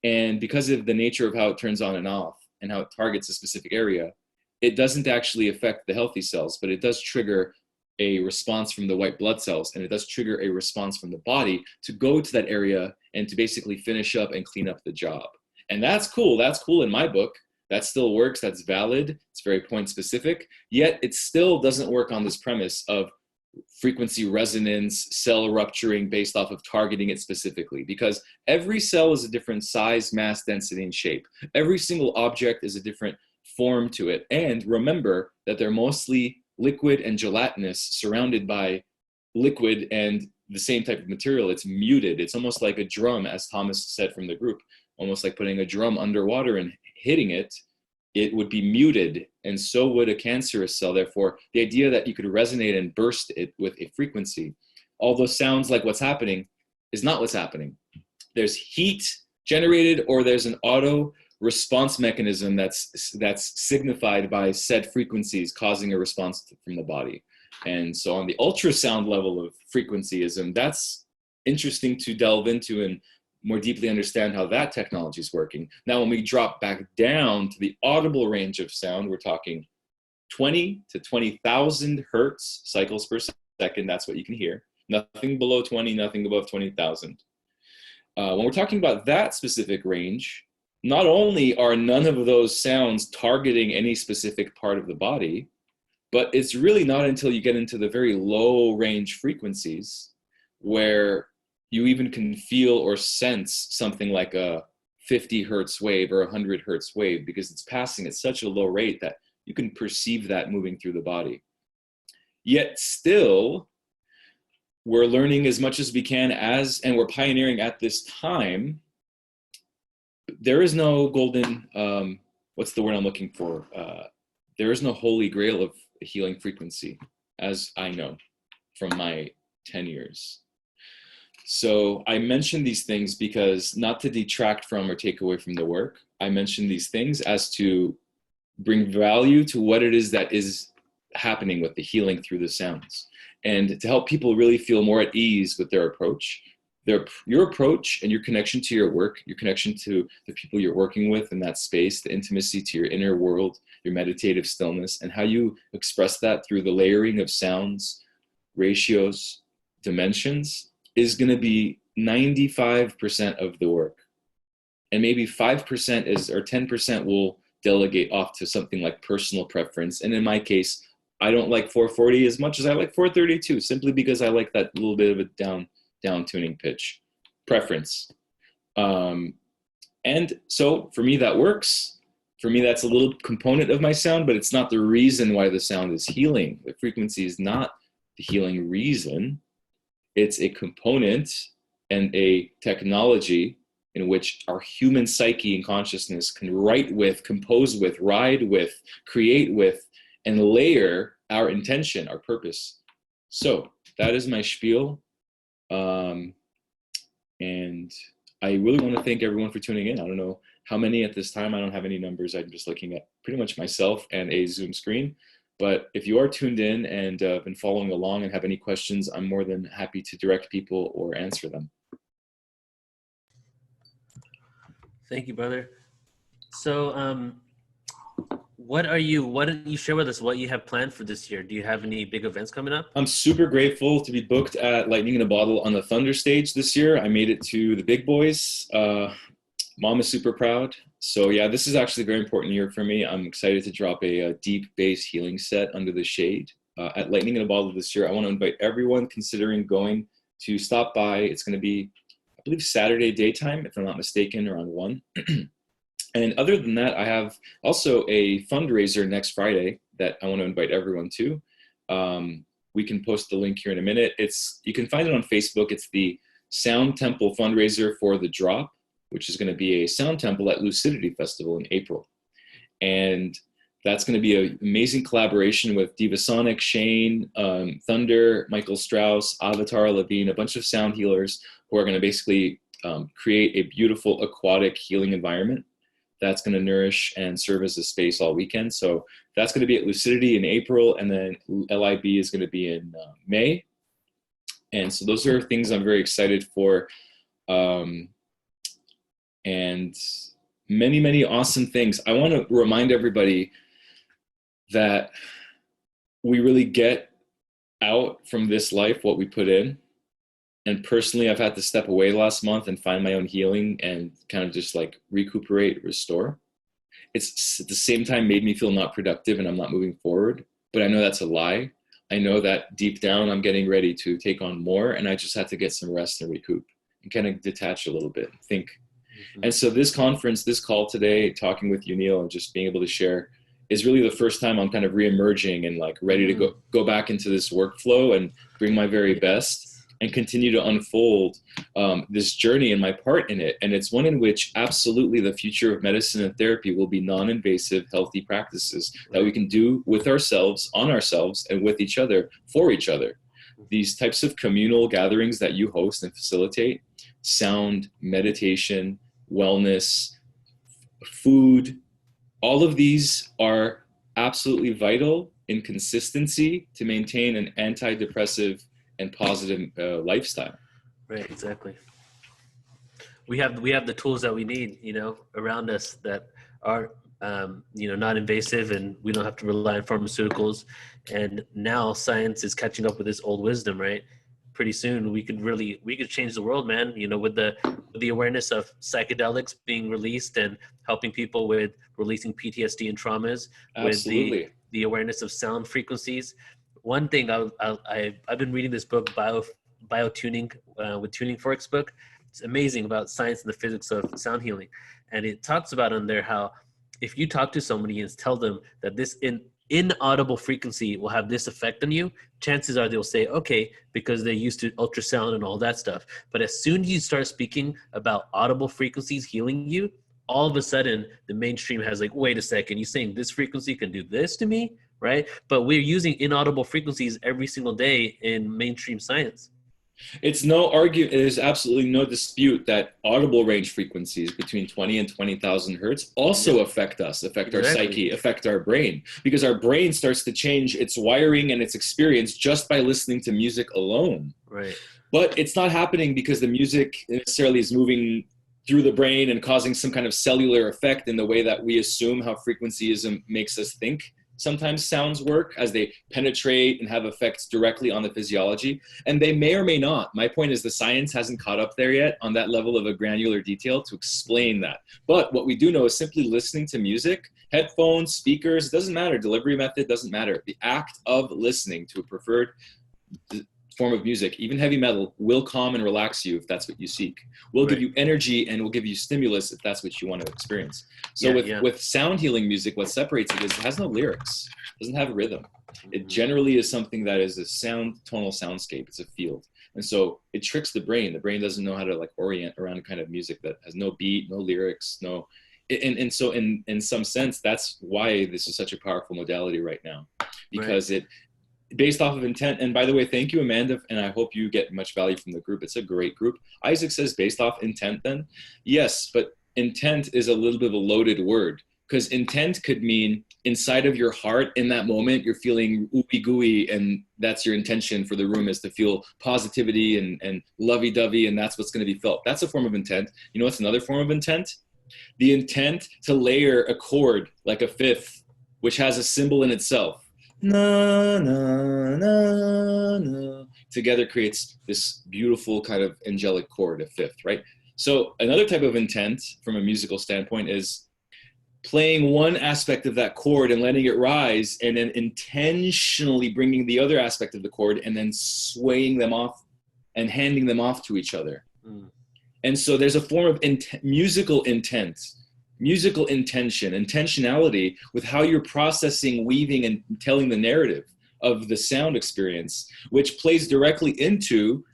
And because of the nature of how it turns on and off and how it targets a specific area, it doesn't actually affect the healthy cells, but it does trigger a response from the white blood cells, and it does trigger a response from the body to go to that area and to basically finish up and clean up the job. And that's cool. That's cool in my book. That still works, that's valid, it's very point specific, yet it still doesn't work on this premise of frequency resonance, cell rupturing based off of targeting it specifically, because every cell is a different size, mass, density, and shape. Every single object is a different form to it. And remember that they're mostly liquid and gelatinous, surrounded by liquid and the same type of material. It's muted. It's almost like a drum, as Thomas said from the group, almost like putting a drum underwater and hitting it. It would be muted, and so would a cancerous cell. Therefore, the idea that you could resonate and burst it with a frequency, although sounds like what's happening, is not what's happening. There's heat generated, or there's an auto response mechanism that's signified by said frequencies causing a response from the body. And so on the ultrasound level of frequencyism, that's interesting to delve into and more deeply understand how that technology is working. Now, when we drop back down to the audible range of sound, we're talking 20 to 20,000 hertz cycles per second. That's what you can hear. Nothing below 20, nothing above 20,000. When we're talking about that specific range, not only are none of those sounds targeting any specific part of the body, but it's really not until you get into the very low range frequencies where you even can feel or sense something like a 50 hertz wave or 100 hertz wave, because it's passing at such a low rate that you can perceive that moving through the body. Yet still, we're learning as much as we can and we're pioneering at this time. There is no golden, what's the word I'm looking for? There is no holy grail of healing frequency, as I know from my 10 years. So I mention these things because, not to detract from or take away from the work, I mention these things as to bring value to what it is that is happening with the healing through the sounds, and to help people really feel more at ease with their approach. Your approach and your connection to your work, your connection to the people you're working with in that space, the intimacy to your inner world, your meditative stillness, and how you express that through the layering of sounds, ratios, dimensions, is going to be 95% of the work. And maybe 5% or 10% will delegate off to something like personal preference. And in my case, I don't like 440 as much as I like 432, simply because I like that little bit of a down tuning pitch preference. And so for me, that works. For me, that's a little component of my sound, but it's not the reason why the sound is healing. The frequency is not the healing reason. It's a component and a technology in which our human psyche and consciousness can write with, compose with, ride with, create with, and layer our intention, our purpose. So that is my spiel. And I really want to thank everyone for tuning in. I don't know how many at this time. I don't have any numbers. I'm just looking at pretty much myself and a Zoom screen. But if you are tuned in and been following along and have any questions, I'm more than happy to direct people or answer them. Thank you, brother. So why don't you share with us what you have planned for this year? Do you have any big events coming up? I'm super grateful to be booked at Lightning in a Bottle on the Thunder stage this year. I made it to the big boys. Mom is super proud. So yeah, this is actually a very important year for me. I'm excited to drop a deep bass healing set under the shade at Lightning in a Bottle this year. I want to invite everyone considering going to stop by. It's going to be, I believe, Saturday daytime, if I'm not mistaken, around 1. And other than that, I have also a fundraiser next Friday that I want to invite everyone to. We can post the link here in a minute. You can find it on Facebook. It's the Sound Temple fundraiser for the Drop, which is going to be a sound temple at Lucidity Festival in April. And that's going to be an amazing collaboration with Diva Sonic, Shane, Thunder, Michael Strauss, Avatar Levine, a bunch of sound healers who are going to basically create a beautiful aquatic healing environment that's going to nourish and serve as a space all weekend. So that's going to be at Lucidity in April, and then LIB is going to be in May. And so those are things I'm very excited for. And many, many awesome things. I want to remind everybody that we really get out from this life what we put in. And personally, I've had to step away last month and find my own healing and kind of just like recuperate, restore. It's at the same time made me feel not productive and I'm not moving forward. But I know that's a lie. I know that deep down I'm getting ready to take on more, and I just had to get some rest and recoup and kind of detach a little bit and think. And so this conference, this call today, talking with you, Neil, and just being able to share is really the first time I'm kind of reemerging and like ready to go back into this workflow and bring my very best and continue to unfold this journey and my part in it. And it's one in which absolutely the future of medicine and therapy will be non-invasive, healthy practices that we can do with ourselves, on ourselves, and with each other, for each other. These types of communal gatherings that you host and facilitate, sound, meditation, wellness, food, all of these are absolutely vital in consistency to maintain an antidepressive and positive lifestyle. Right, exactly. We have the tools that we need, around us that are, not invasive, and we don't have to rely on pharmaceuticals. And now science is catching up with this old wisdom, right? Pretty soon we could change the world, man. With the awareness of psychedelics being released and helping people with releasing PTSD and traumas. Absolutely. With the awareness of sound frequencies. One thing I've been reading this book, Biotuning, with Tuning Forks book. It's amazing about science and the physics of sound healing. And it talks about on there how if you talk to somebody and tell them that this inaudible frequency will have this effect on you, chances are they'll say, okay, because they're used to ultrasound and all that stuff. But as soon as you start speaking about audible frequencies healing you, all of a sudden the mainstream has like, wait a second, you're saying this frequency can do this to me? Right? But we're using inaudible frequencies every single day in mainstream science. It's no argument. There's absolutely no dispute that audible range frequencies between 20 and 20,000 hertz also affect us, affect our psyche, affect our brain, because our brain starts to change its wiring and its experience just by listening to music alone. Right. But it's not happening because the music necessarily is moving through the brain and causing some kind of cellular effect in the way that we assume how frequencyism makes us think. Sometimes sounds work as they penetrate and have effects directly on the physiology, and they may or may not. My point is the science hasn't caught up there yet on that level of a granular detail to explain that. But what we do know is simply listening to music, headphones, speakers, doesn't matter, delivery method doesn't matter. The act of listening to a preferred form of music, even heavy metal, will calm and relax you if that's what you seek. Will give you energy and will give you stimulus if that's what you want to experience. So with sound healing music, what separates it is it has no lyrics, it doesn't have a rhythm. It generally is something that is a tonal soundscape. It's a field. And so it tricks the brain. The brain doesn't know how to like orient around a kind of music that has no beat, no lyrics, no. And so in some sense, that's why this is such a powerful modality right now, because it, based off of intent. And by the way, thank you, Amanda, and I hope you get much value from the group. It's a great group. Isaac says based off intent then. Yes, but intent is a little bit of a loaded word, because intent could mean inside of your heart in that moment, you're feeling ooey gooey, and that's your intention for the room is to feel positivity and lovey-dovey, and that's what's going to be felt. That's a form of intent. You know what's another form of intent? The intent to layer a chord like a fifth, which has a symbol in itself. Na, na, na, na, together creates this beautiful kind of angelic chord, a fifth, right? So another type of intent from a musical standpoint is playing one aspect of that chord and letting it rise, and then intentionally bringing the other aspect of the chord and then swaying them off and handing them off to each other. And so there's a form of musical intent, musical intention, intentionality with how you're processing, weaving, and telling the narrative of the sound experience, which plays directly into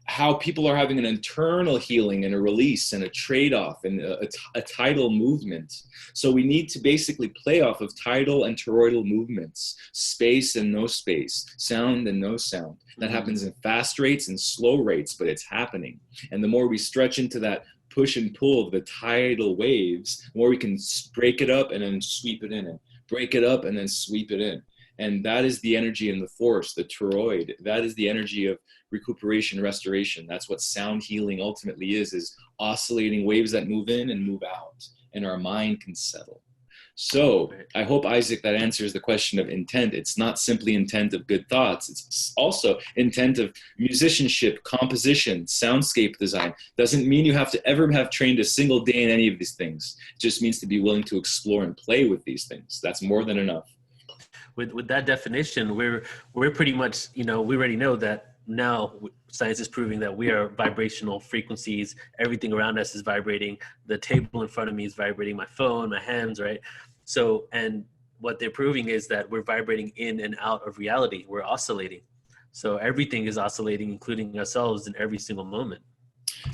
how people are having an internal healing and a release and a trade-off and a tidal movement. So we need to basically play off of tidal and toroidal movements, space and no space, sound and no sound. That happens in fast rates and slow rates, but it's happening. And the more we stretch into that push and pull of the tidal waves, the more we can break it up and then sweep it in, and break it up and then sweep it in. And that is the energy in the force, the toroid. That is the energy of recuperation, restoration. That's what sound healing ultimately is oscillating waves that move in and move out, and our mind can settle. So I hope, Isaac, that answers the question of intent. It's not simply intent of good thoughts. It's also intent of musicianship, composition, soundscape design. Doesn't mean you have to ever have trained a single day in any of these things. It just means to be willing to explore and play with these things. That's more than enough. With that definition, we're pretty much, we already know that now science is proving that we are vibrational frequencies. Everything around us is vibrating. The table in front of me is vibrating, my phone, my hands, right? So, and what they're proving is that we're vibrating in and out of reality. We're oscillating. So everything is oscillating, including ourselves in every single moment.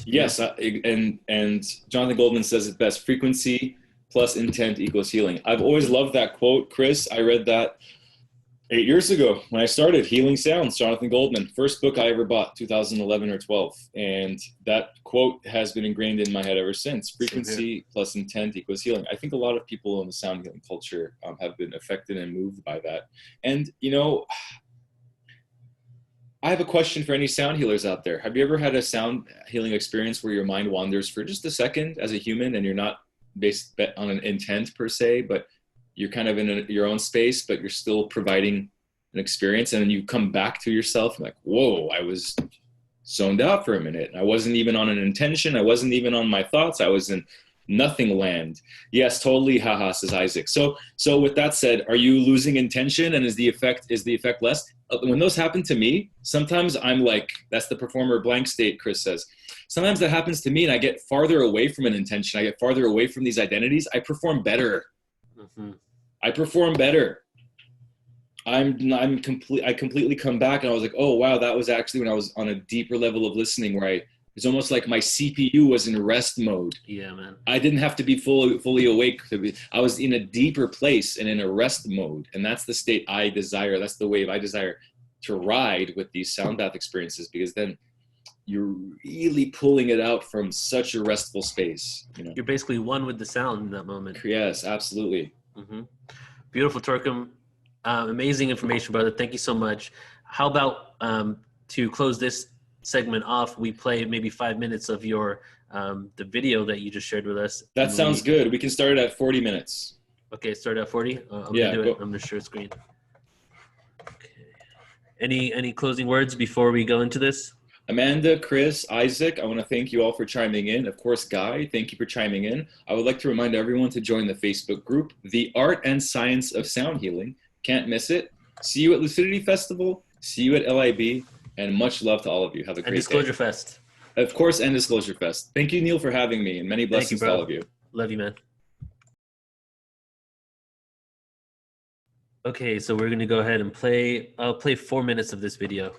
Yes, and Jonathan Goldman says it best: frequency plus intent equals healing. I've always loved that quote, Chris. I read that 8 years ago when I started Healing Sounds, Jonathan Goldman, first book I ever bought, 2011 or 12. And that quote has been ingrained in my head ever since. Frequency plus intent equals healing. I think a lot of people in the sound healing culture have been affected and moved by that. And, you know, I have a question for any sound healers out there. Have you ever had a sound healing experience where your mind wanders for just a second as a human and you're not based on an intent per se, but you're kind of in your own space, but you're still providing an experience, and then you come back to yourself and like, whoa, I was zoned out for a minute. I wasn't even on an intention. I wasn't even on my thoughts. I was in nothing land. Yes, totally. Haha, says Isaac. So with that said, are you losing intention, and is the effect less? When those happen to me, sometimes I'm like, that's the performer blank state, Chris says. Sometimes that happens to me and I get farther away from an intention. I get farther away from these identities. I perform better. Mm-hmm. I perform better. I completely come back and I was like, oh wow, that was actually when I was on a deeper level of listening where it's almost like my CPU was in rest mode. Yeah, man. I didn't have to be fully awake. I was in a deeper place and in a rest mode. And that's the state I desire. That's the wave I desire to ride with these sound bath experiences, because then you're really pulling it out from such a restful space. You know? You're basically one with the sound in that moment. Yes, absolutely. Mm-hmm. Beautiful, Torkom. Amazing information, brother. Thank you so much. How about to close this segment off, we play maybe 5 minutes of your the video that you just shared with us. That sounds good. We can start at 40 minutes. Okay, start at 40. I'm Yeah, gonna do it. I'm gonna share screen. Okay. Any closing words before we go into this? Amanda, Chris, Isaac, I want to thank you all for chiming in. Of course, Guy, thank you for chiming in. I would like to remind everyone to join the Facebook group, The Art and Science of Sound Healing. Can't miss it. See you at Lucidity Festival. See you at LIB. And much love to all of you. Have a great day. And Disclosure Fest. Of course, and Disclosure Fest. Thank you, Neil, for having me, and many blessings to all of you. Love you, man. Okay, so we're going to go ahead and play. I'll play 4 minutes of this video.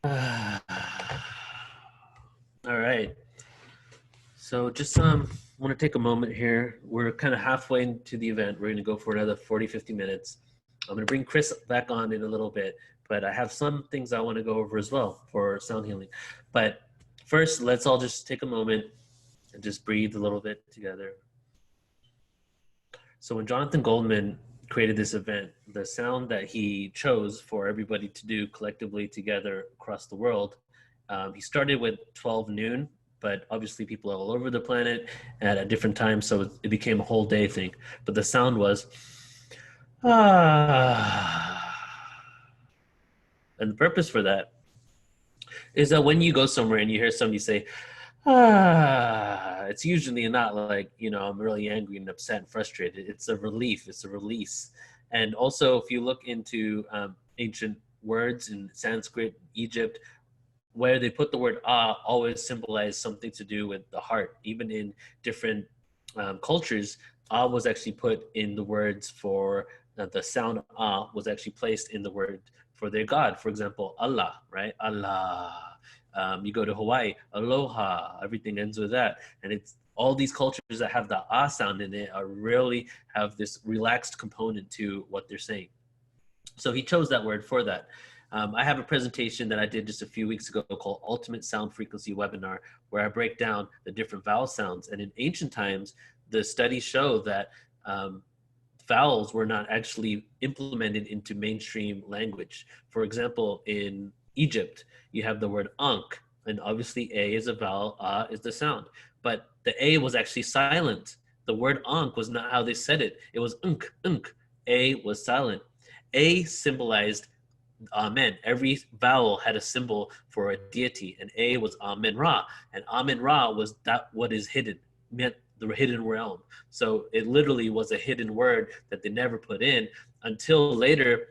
All right. So just want to take a moment here. We're kind of halfway into the event. We're going to go for another 40, 50 minutes. I'm going to bring Chris back on in a little bit, but I have some things I want to go over as well for sound healing. But first, let's all just take a moment and just breathe a little bit together. So when Jonathan Goldman created this event, the sound that he chose for everybody to do collectively together across the world, he started with 12 noon, but obviously people are all over the planet at a different time, so it became a whole day thing. But the sound was, ah. And the purpose for that is that when you go somewhere and you hear somebody say, it's usually not like, I'm really angry and upset and frustrated. It's a relief, it's a release. And also, if you look into ancient words in Sanskrit, Egypt, where they put the word always symbolize something to do with the heart. Even in different cultures, was actually put in the words for the sound was actually placed in the word for their God. For example, Allah, right? Allah. You go to Hawaii, aloha, everything ends with that. And it's all these cultures that have the sound in it are really have this relaxed component to what they're saying. So he chose that word for that. I have a presentation that I did just a few weeks ago called Ultimate Sound Frequency Webinar, where I break down the different vowel sounds. And in ancient times, the studies show that vowels were not actually implemented into mainstream language. For example, in Egypt, you have the word ankh, and obviously A is a vowel, is the sound. But the A was actually silent. The word ankh was not how they said it. It was unk, unk. A was silent. A symbolized Amen. Every vowel had a symbol for a deity, and A was Amen Ra, and Amen Ra was that what is hidden, meant the hidden realm. So it literally was a hidden word that they never put in until later.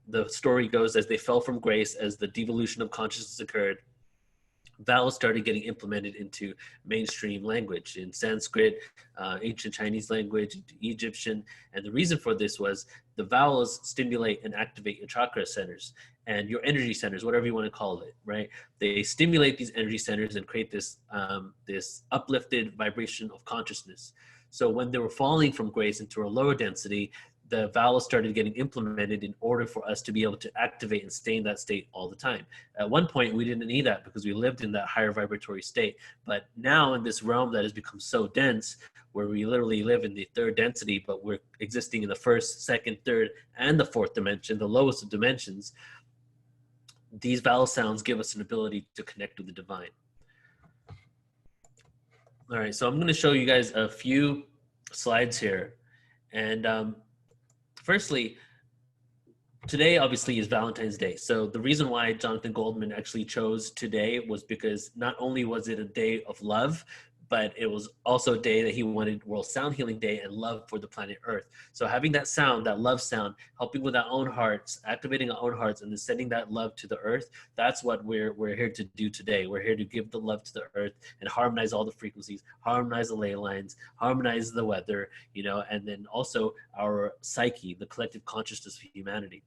The story goes, as they fell from grace, as the devolution of consciousness occurred, vowels started getting implemented into mainstream language in Sanskrit, ancient Chinese language, Egyptian. And the reason for this was the vowels stimulate and activate your chakra centers and your energy centers, whatever you want to call it, right? They stimulate these energy centers and create this, this uplifted vibration of consciousness. So when they were falling from grace into a lower density, the vowels started getting implemented in order for us to be able to activate and stay in that state all the time. At one point, we didn't need that because we lived in that higher vibratory state. But now in this realm that has become so dense, where we literally live in the third density, but we're existing in the first, second, third, and the fourth dimension, the lowest of dimensions, these vowel sounds give us an ability to connect with the divine. All right, so I'm going to show you guys a few slides here. And firstly, today obviously is Valentine's Day. So the reason why Jonathan Goldman actually chose today was because not only was it a day of love, but it was also a day that he wanted World Sound Healing Day and love for the planet Earth. So having that sound, that love sound, helping with our own hearts, activating our own hearts, and then sending that love to the earth, that's what we're here to do today. We're here to give the love to the earth and harmonize all the frequencies, harmonize the ley lines, harmonize the weather, and then also our psyche, the collective consciousness of humanity.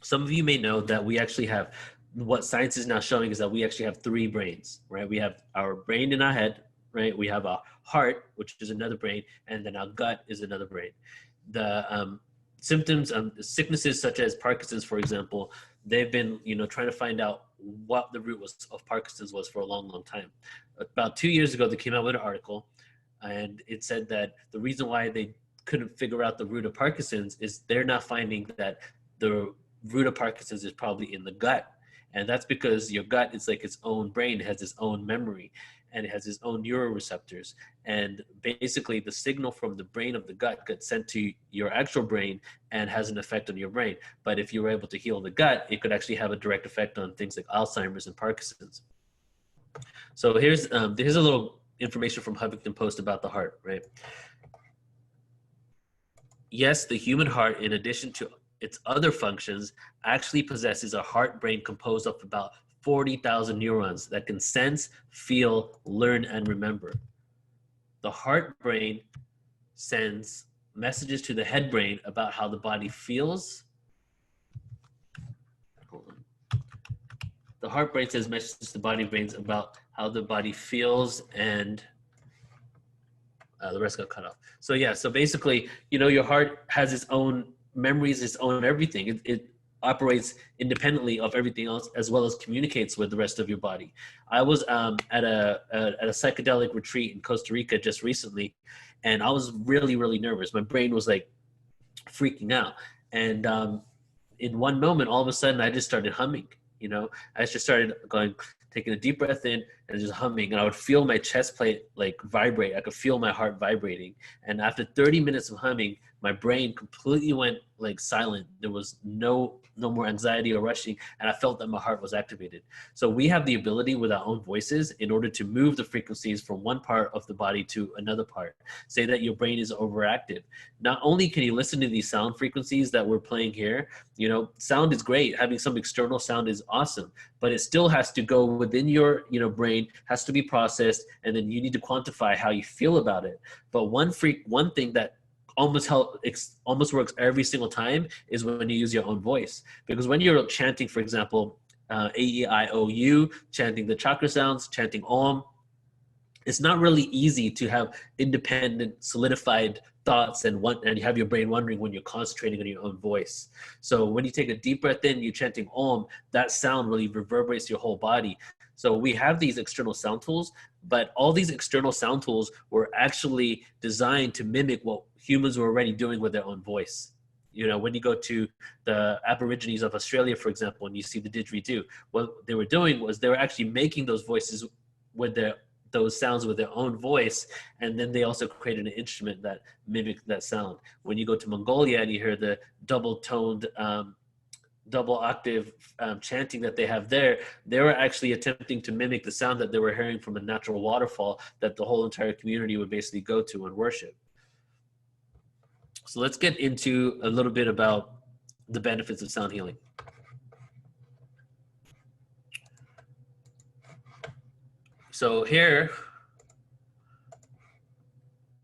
Some of you may know that we actually have, what science is now showing is that we actually have 3 brains, right? We have our brain in our head, right? We have our heart, which is another brain, and then our gut is another brain. The symptoms, sicknesses such as Parkinson's, for example, they've been, trying to find out what the root of Parkinson's was for a long, long time. About 2 years ago, they came out with an article, and it said that the reason why they couldn't figure out the root of Parkinson's is they're not finding that the root of Parkinson's is probably in the gut. And that's because your gut is like its own brain. It has its own memory and it has its own neuroreceptors. And basically the signal from the brain of the gut gets sent to your actual brain and has an effect on your brain. But if you were able to heal the gut, it could actually have a direct effect on things like Alzheimer's and Parkinson's. So here's a little information from Huffington Post about the heart, right? Yes, the human heart, in addition to its other functions, actually possesses a heart-brain composed of about 40,000 neurons that can sense, feel, learn, and remember. The heart brain sends messages to the head brain about how the body feels. Hold on. the heart brain says messages to the body brains about how the body feels, and the rest got cut off. So yeah, so basically, you know, your heart has its own memories, its own everything. It operates independently of everything else, as well as communicates with the rest of your body. I was at a psychedelic retreat in Costa Rica just recently, and I was really, really nervous. My brain was like freaking out. And in one moment, all of a sudden, I just started humming. You know, I just started going, taking a deep breath in and just humming, and I would feel my chest plate like vibrate. I could feel my heart vibrating. And after 30 minutes of humming, my brain completely went like silent. There was no more anxiety or rushing, and I felt that my heart was activated. So we have the ability with our own voices in order to move the frequencies from one part of the body to another part. Say that your brain is overactive. Not only can you listen to these sound frequencies that we're playing here, you know, sound is great. Having some external sound is awesome, but it still has to go within your, you know, brain, has to be processed, and then you need to quantify how you feel about it. But one thing that almost works every single time is when you use your own voice. Because when you're chanting, for example, A-E-I-O-U, chanting the chakra sounds, chanting Om, it's not really easy to have independent, solidified thoughts and you have your brain wandering when you're concentrating on your own voice. So when you take a deep breath in, you're chanting Om, that sound really reverberates your whole body. So we have these external sound tools, but all these external sound tools were actually designed to mimic what humans were already doing with their own voice. You know, when you go to the Aborigines of Australia, for example, and you see the didgeridoo, what they were doing was they were actually making those voices with those sounds with their own voice, and then they also created an instrument that mimicked that sound. When you go to Mongolia and you hear the double-toned, double octave chanting that they have there, they were actually attempting to mimic the sound that they were hearing from a natural waterfall that the whole entire community would basically go to and worship. So let's get into a little bit about the benefits of sound healing. So here,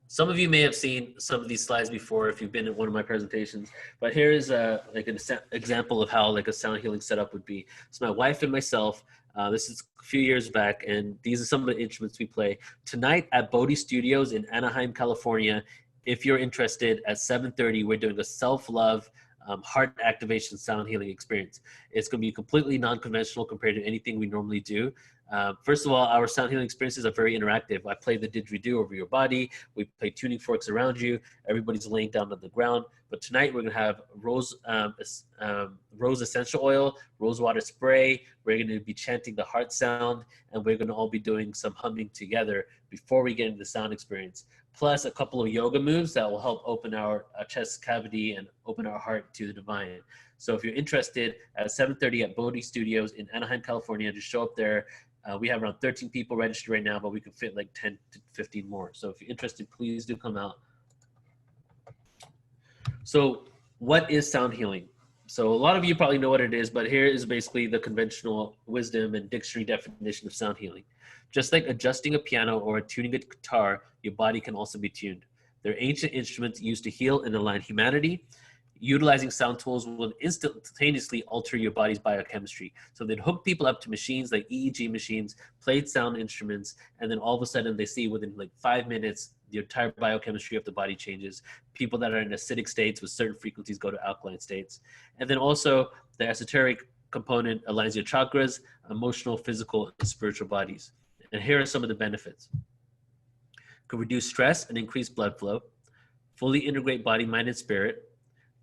some of you may have seen some of these slides before if you've been in one of my presentations, but here is like an example of how like a sound healing setup would be. So my wife and myself, this is a few years back, and these are some of the instruments we play. Tonight at Bodhi Studios in Anaheim, California, if you're interested, at 7:30, we're doing a self-love heart activation sound healing experience. It's going to be completely non-conventional compared to anything we normally do. First of all, our sound healing experiences are very interactive. I play the didgeridoo over your body. We play tuning forks around you. Everybody's laying down on the ground. But tonight we're going to have rose essential oil, rose water spray. We're going to be chanting the heart sound, and we're going to all be doing some humming together before we get into the sound experience. Plus a couple of yoga moves that will help open our chest cavity and open our heart to the divine. So if you're interested, at 7:30 at Bodhi Studios in Anaheim, California, just show up there. We have around 13 people registered right now, but we can fit like 10 to 15 more. So if you're interested, please do come out. So what is sound healing? So a lot of you probably know what it is, but here is basically the conventional wisdom and dictionary definition of sound healing. Just like adjusting a piano or tuning a guitar, your body can also be tuned. They're ancient instruments used to heal and align humanity. Utilizing sound tools will instantaneously alter your body's biochemistry. So they'd hook people up to machines like EEG machines, played sound instruments, and then all of a sudden they see within like 5 minutes, the entire biochemistry of the body changes. People that are in acidic states with certain frequencies go to alkaline states. And then also the esoteric component aligns your chakras, emotional, physical, and spiritual bodies. And here are some of the benefits. Could reduce stress and increase blood flow, fully integrate body, mind, and spirit,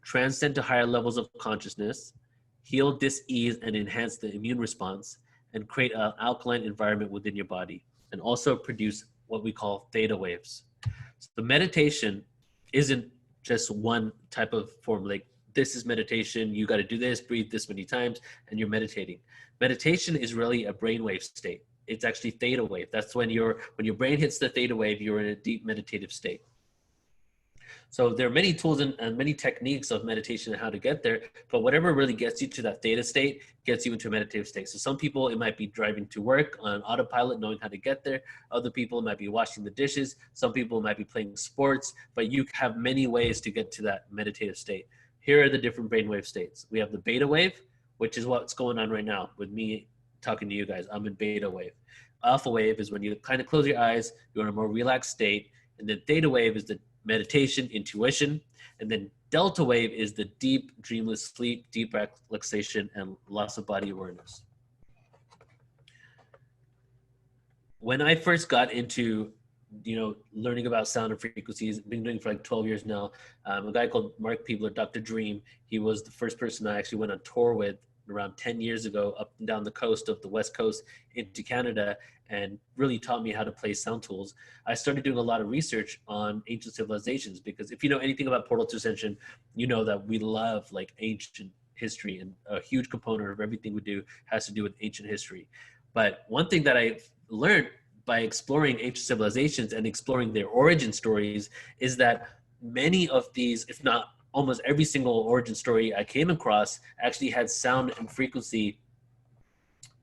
transcend to higher levels of consciousness, heal dis-ease and enhance the immune response, and create an alkaline environment within your body, and also produce what we call theta waves. So the meditation isn't just one type of form, like this is meditation, you got to do this, breathe this many times, and you're meditating. Meditation is really a brainwave state. It's actually theta wave. That's when your brain hits the theta wave, you're in a deep meditative state. So there are many tools and many techniques of meditation and how to get there, but whatever really gets you to that theta state gets you into a meditative state. So some people, it might be driving to work on autopilot, knowing how to get there. Other people might be washing the dishes. Some people might be playing sports, but you have many ways to get to that meditative state. Here are the different brainwave states. We have the beta wave, which is what's going on right now with me talking to you guys. I'm in beta wave. Alpha wave is when you kind of close your eyes, you're in a more relaxed state. And then theta wave is the meditation, intuition. And then delta wave is the deep, dreamless sleep, deep relaxation, and loss of body awareness. When I first got into, learning about sound and frequencies, been doing it for like 12 years now. A guy called Mark Peebler, Dr. Dream, he was the first person I actually went on tour with around 10 years ago, up and down the coast of the West Coast into Canada, and really taught me how to play sound tools. I started doing a lot of research on ancient civilizations, because if you know anything about Portal to Ascension, you know that we love like ancient history, and a huge component of everything we do has to do with ancient history. But one thing that I learned by exploring ancient civilizations and exploring their origin stories is that many of these, if not almost every single origin story I came across, actually had sound and frequency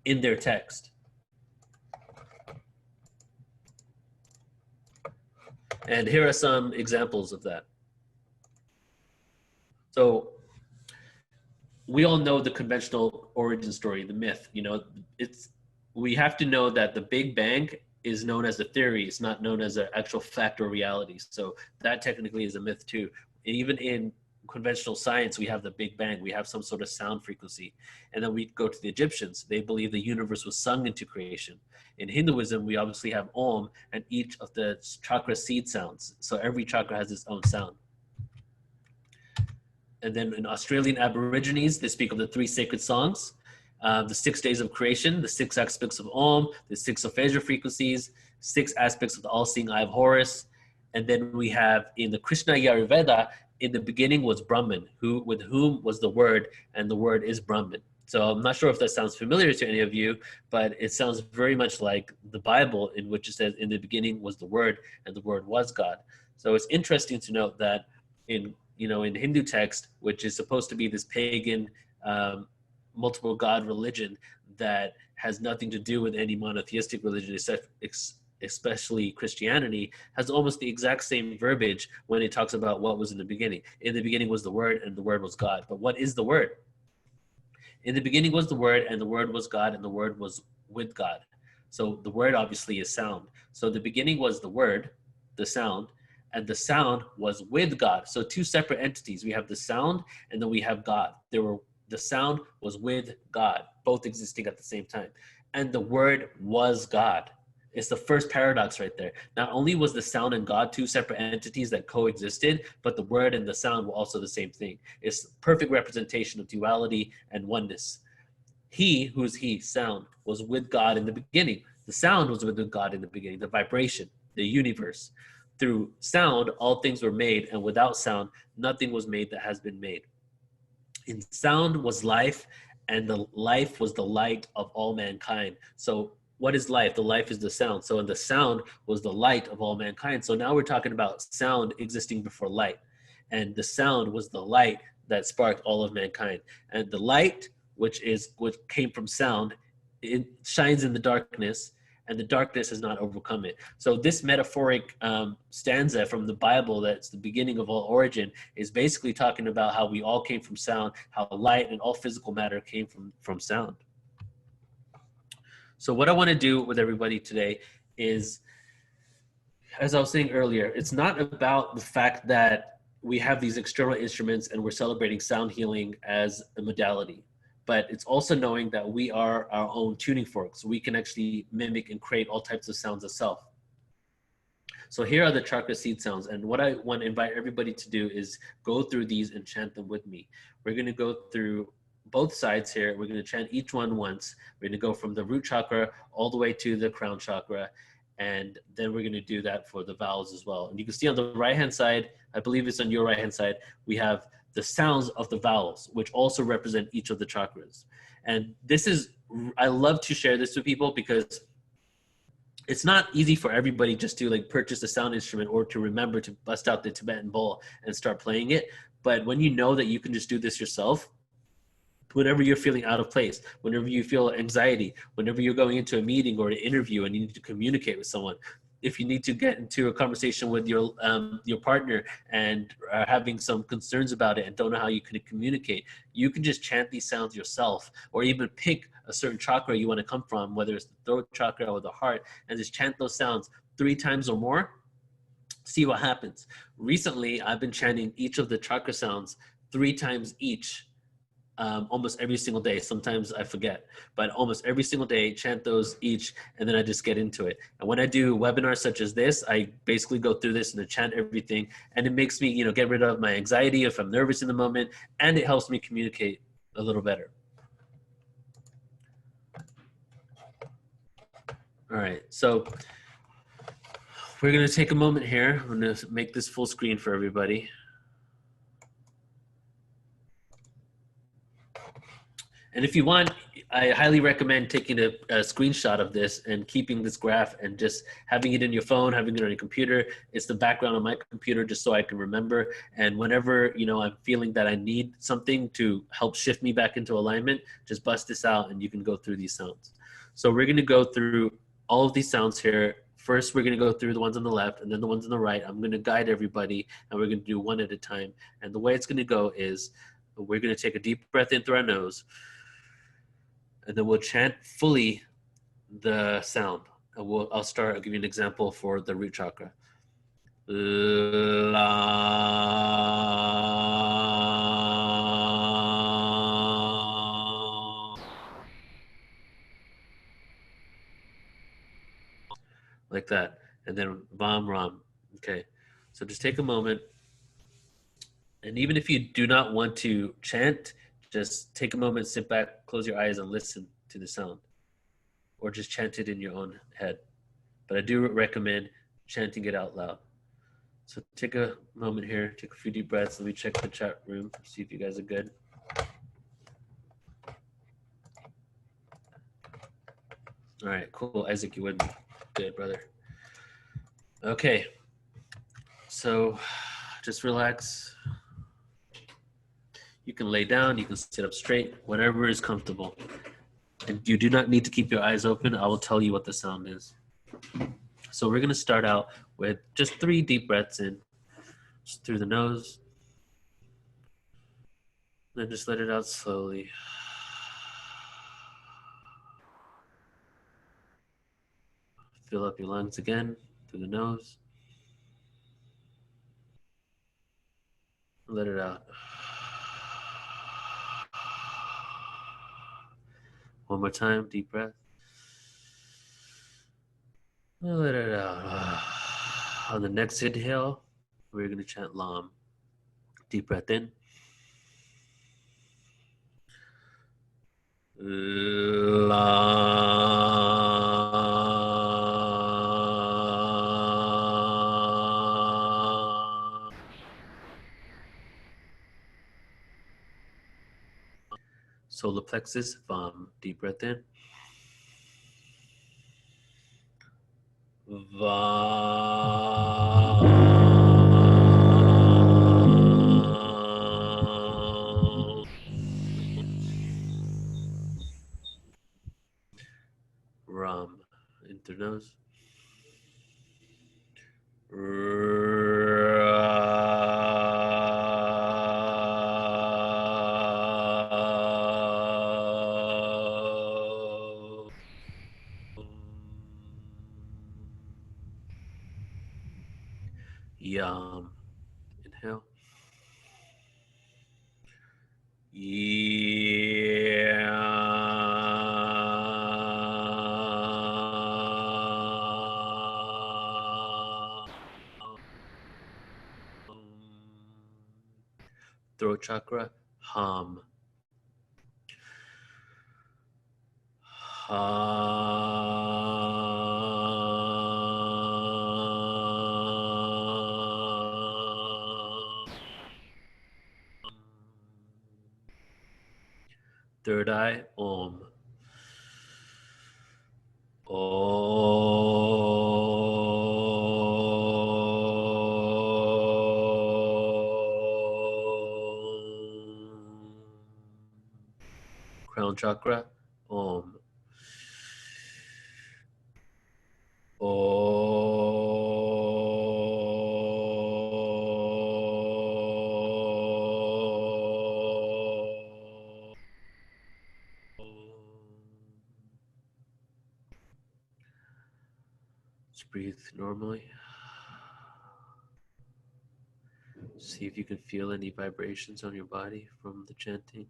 in their text. And here are some examples of that. So we all know the conventional origin story, the myth. We have to know that the Big Bang is known as a theory. It's not known as an actual fact or reality. So that technically is a myth too. Even in conventional science, we have the Big Bang. We have some sort of sound frequency. And then we go to the Egyptians. They believe the universe was sung into creation. In Hinduism, we obviously have Om and each of the chakra seed sounds. So every chakra has its own sound. And then in Australian Aborigines, they speak of the 3 sacred songs, the 6 days of creation, the 6 aspects of Om, the 6 aphasia frequencies, 6 aspects of the all-seeing eye of Horus. And then we have in the Krishna Ayurveda, in the beginning was Brahman, with whom was the word, and the word is Brahman. So I'm not sure if that sounds familiar to any of you, but it sounds very much like the Bible, in which it says, in the beginning was the word, and the word was God. So it's interesting to note that in Hindu text, which is supposed to be this pagan, multiple God religion that has nothing to do with any monotheistic religion, especially Christianity, has almost the exact same verbiage when it talks about what was in the beginning. In the beginning was the word, and the word was God. But what is the word? In the beginning was the word, and the word was God, and the word was with God. So the word obviously is sound. So the beginning was the word, the sound, and the sound was with God. So 2 separate entities. We have the sound, and then we have God. The sound was with God, both existing at the same time. And the word was God. It's the first paradox right there. Not only was the sound and God 2 separate entities that coexisted, but the word and the sound were also the same thing. It's perfect representation of duality and oneness. He, who's he, sound, was with God in the beginning. The sound was with God in the beginning, the vibration, the universe. Through sound, all things were made, and without sound, nothing was made that has been made. In sound was life, and the life was the light of all mankind. So what is life? The life is the sound. So in the sound was the light of all mankind. So now we're talking about sound existing before light. And the sound was the light that sparked all of mankind. And the light, which came from sound, it shines in the darkness, and the darkness has not overcome it. So this metaphoric stanza from the Bible, that's the beginning of all origin, is basically talking about how we all came from sound, how light and all physical matter came from sound. So what I want to do with everybody today is, as I was saying earlier, it's not about the fact that we have these external instruments and we're celebrating sound healing as a modality, but it's also knowing that we are our own tuning fork, so we can actually mimic and create all types of sounds of self. So here are the chakra seed sounds, and what I want to invite everybody to do is go through these and chant them with me. We're going to go through both sides here. We're going to chant each one once. We're going to go from the root chakra all the way to the crown chakra, and then we're going to do that for the vowels as well. And you can see on the right hand side, I believe it's on your right hand side, we have the sounds of the vowels, which also represent each of the chakras. And this is, I love to share this with people because it's not easy for everybody just to like purchase a sound instrument or to remember to bust out the Tibetan bowl and start playing it. But when you know that you can just do this yourself, whenever you're feeling out of place, whenever you feel anxiety, whenever you're going into a meeting or an interview and you need to communicate with someone, if you need to get into a conversation with your partner and are having some concerns about it and don't know how you can communicate, you can just chant these sounds yourself, or even pick a certain chakra you want to come from, whether it's the throat chakra or the heart, and just chant those sounds 3 times or more. See what happens. Recently, I've been chanting each of the chakra sounds 3 times each. Almost every single day. Sometimes I forget, but almost every single day, chant those each, and then I just get into it. And when I do webinars such as this, I basically go through this and I chant everything, and it makes me, you know, get rid of my anxiety if I'm nervous in the moment, and it helps me communicate a little better. All right, so we're gonna take a moment here. I'm gonna make this full screen for everybody. And if you want, I highly recommend taking a screenshot of this and keeping this graph and just having it in your phone, having it on your computer. It's the background on my computer just so I can remember. And whenever, you know, I'm feeling that I need something to help shift me back into alignment, just bust this out and you can go through these sounds. So we're going to go through all of these sounds here. First, we're going to go through the ones on the left and then the ones on the right. I'm going to guide everybody and we're going to do one at a time. And the way it's going to go is we're going to take a deep breath in through our nose. And then we'll chant fully the sound. And I'll give you an example for the root chakra. La. Like that. And then Vam Ram. Okay. So just take a moment. And even if you do not want to chant, just take a moment, sit back, close your eyes, and listen to the sound. Or just chant it in your own head. But I do recommend chanting it out loud. So take a moment here, take a few deep breaths. Let me check the chat room, see if you guys are good. All right, cool. Isaac, you would be good, brother. Okay. So just relax. You can lay down, you can sit up straight, whatever is comfortable. And you do not need to keep your eyes open. I will tell you what the sound is. So we're going to start out with just 3 deep breaths in, just through the nose. Then just let it out slowly. Fill up your lungs again through the nose. Let it out. One more time, deep breath. Let it out. On the next inhale, we're going to chant Lam. Deep breath in. La. Solar plexus, Vam. Deep breath in. Va. Ram. In through nose. Yam. Inhale. Throat chakra, Ham. Third eye, Om. Crown chakra, Om. Om. Just breathe normally. See if you can feel any vibrations on your body from the chanting.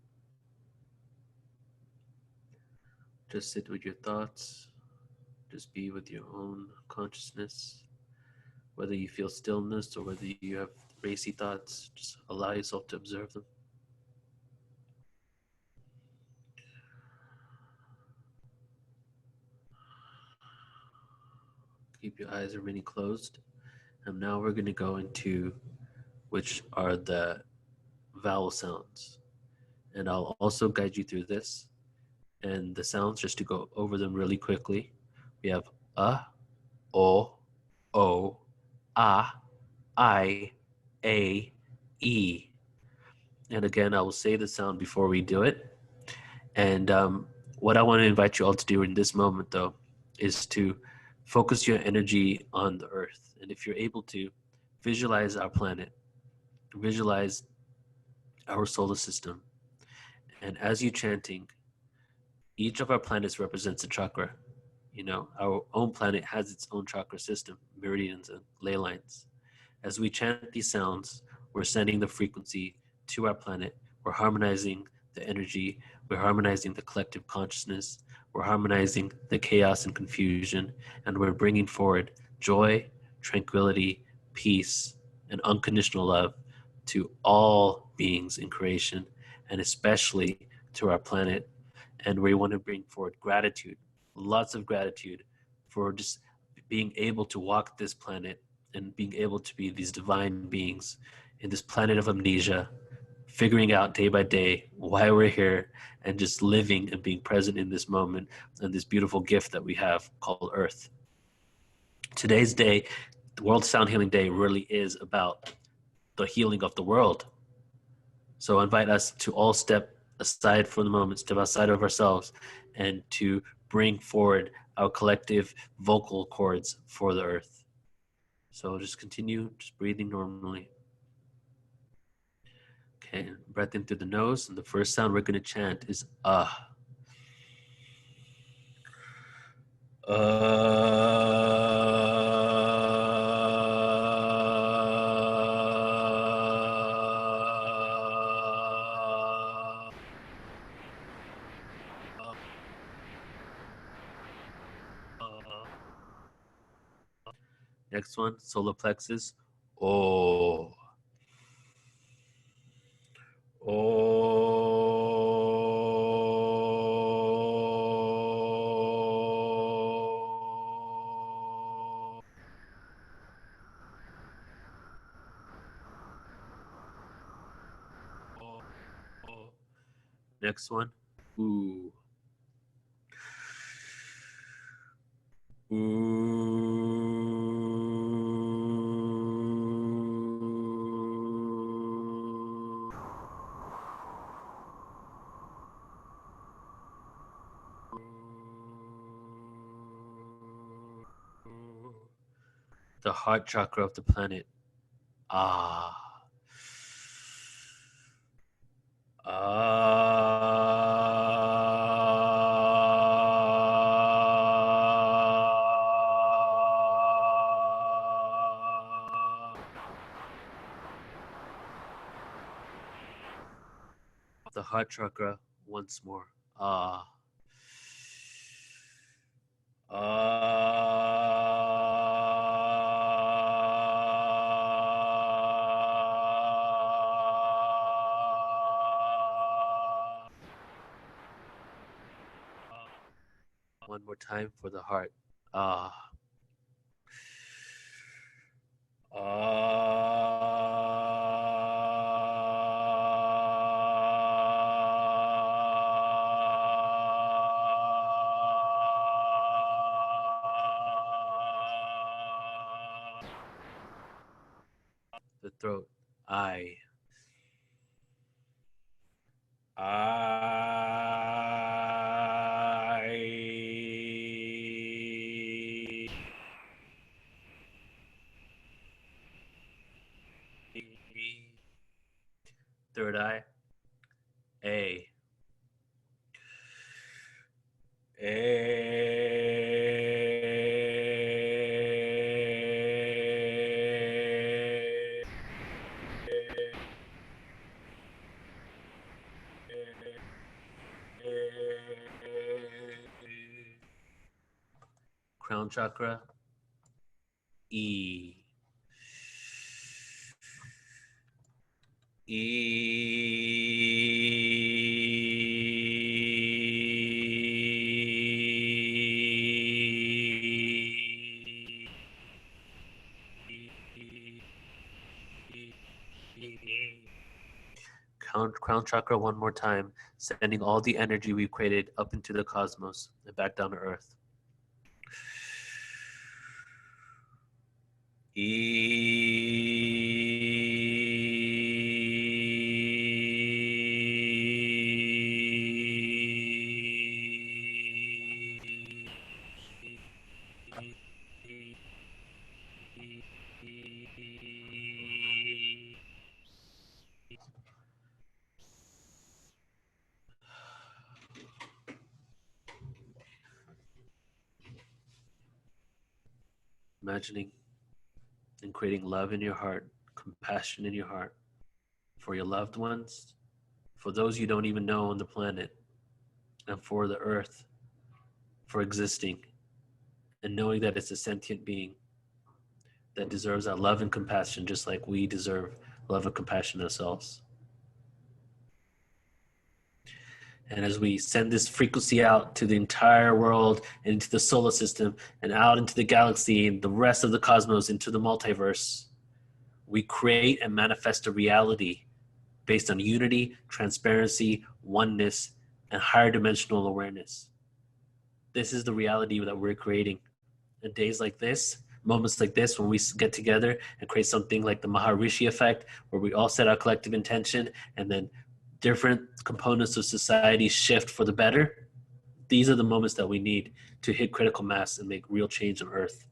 Just sit with your thoughts. Just be with your own consciousness. Whether you feel stillness or whether you have racy thoughts, just allow yourself to observe them. Keep your eyes remaining closed. And now we're going to go into which are the vowel sounds. And I'll also guide you through this. And the sounds, just to go over them really quickly. We have o, I, A, E. And again, I will say the sound before we do it. And what I want to invite you all to do in this moment, though, is to focus your energy on the earth. And if you're able to, visualize our planet, visualize our solar system. And as you're chanting, each of our planets represents a chakra. You know, our own planet has its own chakra system, meridians and ley lines. As we chant these sounds, we're sending the frequency to our planet. We're harmonizing the energy. We're harmonizing the collective consciousness. We're harmonizing the chaos and confusion. And we're bringing forward joy, tranquility, peace, and unconditional love to all beings in creation, and especially to our planet. And we want to bring forward gratitude, lots of gratitude for just being able to walk this planet and being able to be these divine beings in this planet of amnesia, figuring out day by day why we're here and just living and being present in this moment and this beautiful gift that we have called Earth. Today's day, the World Sound Healing Day, really is about the healing of the world. So I invite us to all step aside for the moment, step outside of ourselves, and to bring forward our collective vocal cords for the earth. So just continue, just breathing normally. Okay, breath in through the nose, and the first sound we're going to chant is ah. Next one, solar plexus. Oh. Next one, ooh. The heart chakra of the planet. Ah. The heart chakra once more. Ah. One more time for the heart. Ah. The throat. I. Third eye. A. A. crown chakra, E. Crown chakra one more time, sending all the energy we've created up into the cosmos and back down to earth. Imagining and creating love in your heart, compassion in your heart for your loved ones, for those you don't even know on the planet, and for the earth, for existing, and knowing that it's a sentient being that deserves our love and compassion just like we deserve love and compassion ourselves. And as we send this frequency out to the entire world and into the solar system and out into the galaxy and the rest of the cosmos, into the multiverse, we create and manifest a reality based on unity, transparency, oneness, and higher dimensional awareness. This is the reality that we're creating. And days like this, moments like this, when we get together and create something like the Maharishi effect, where we all set our collective intention and then different components of society shift for the better, these are the moments that we need to hit critical mass and make real change on Earth.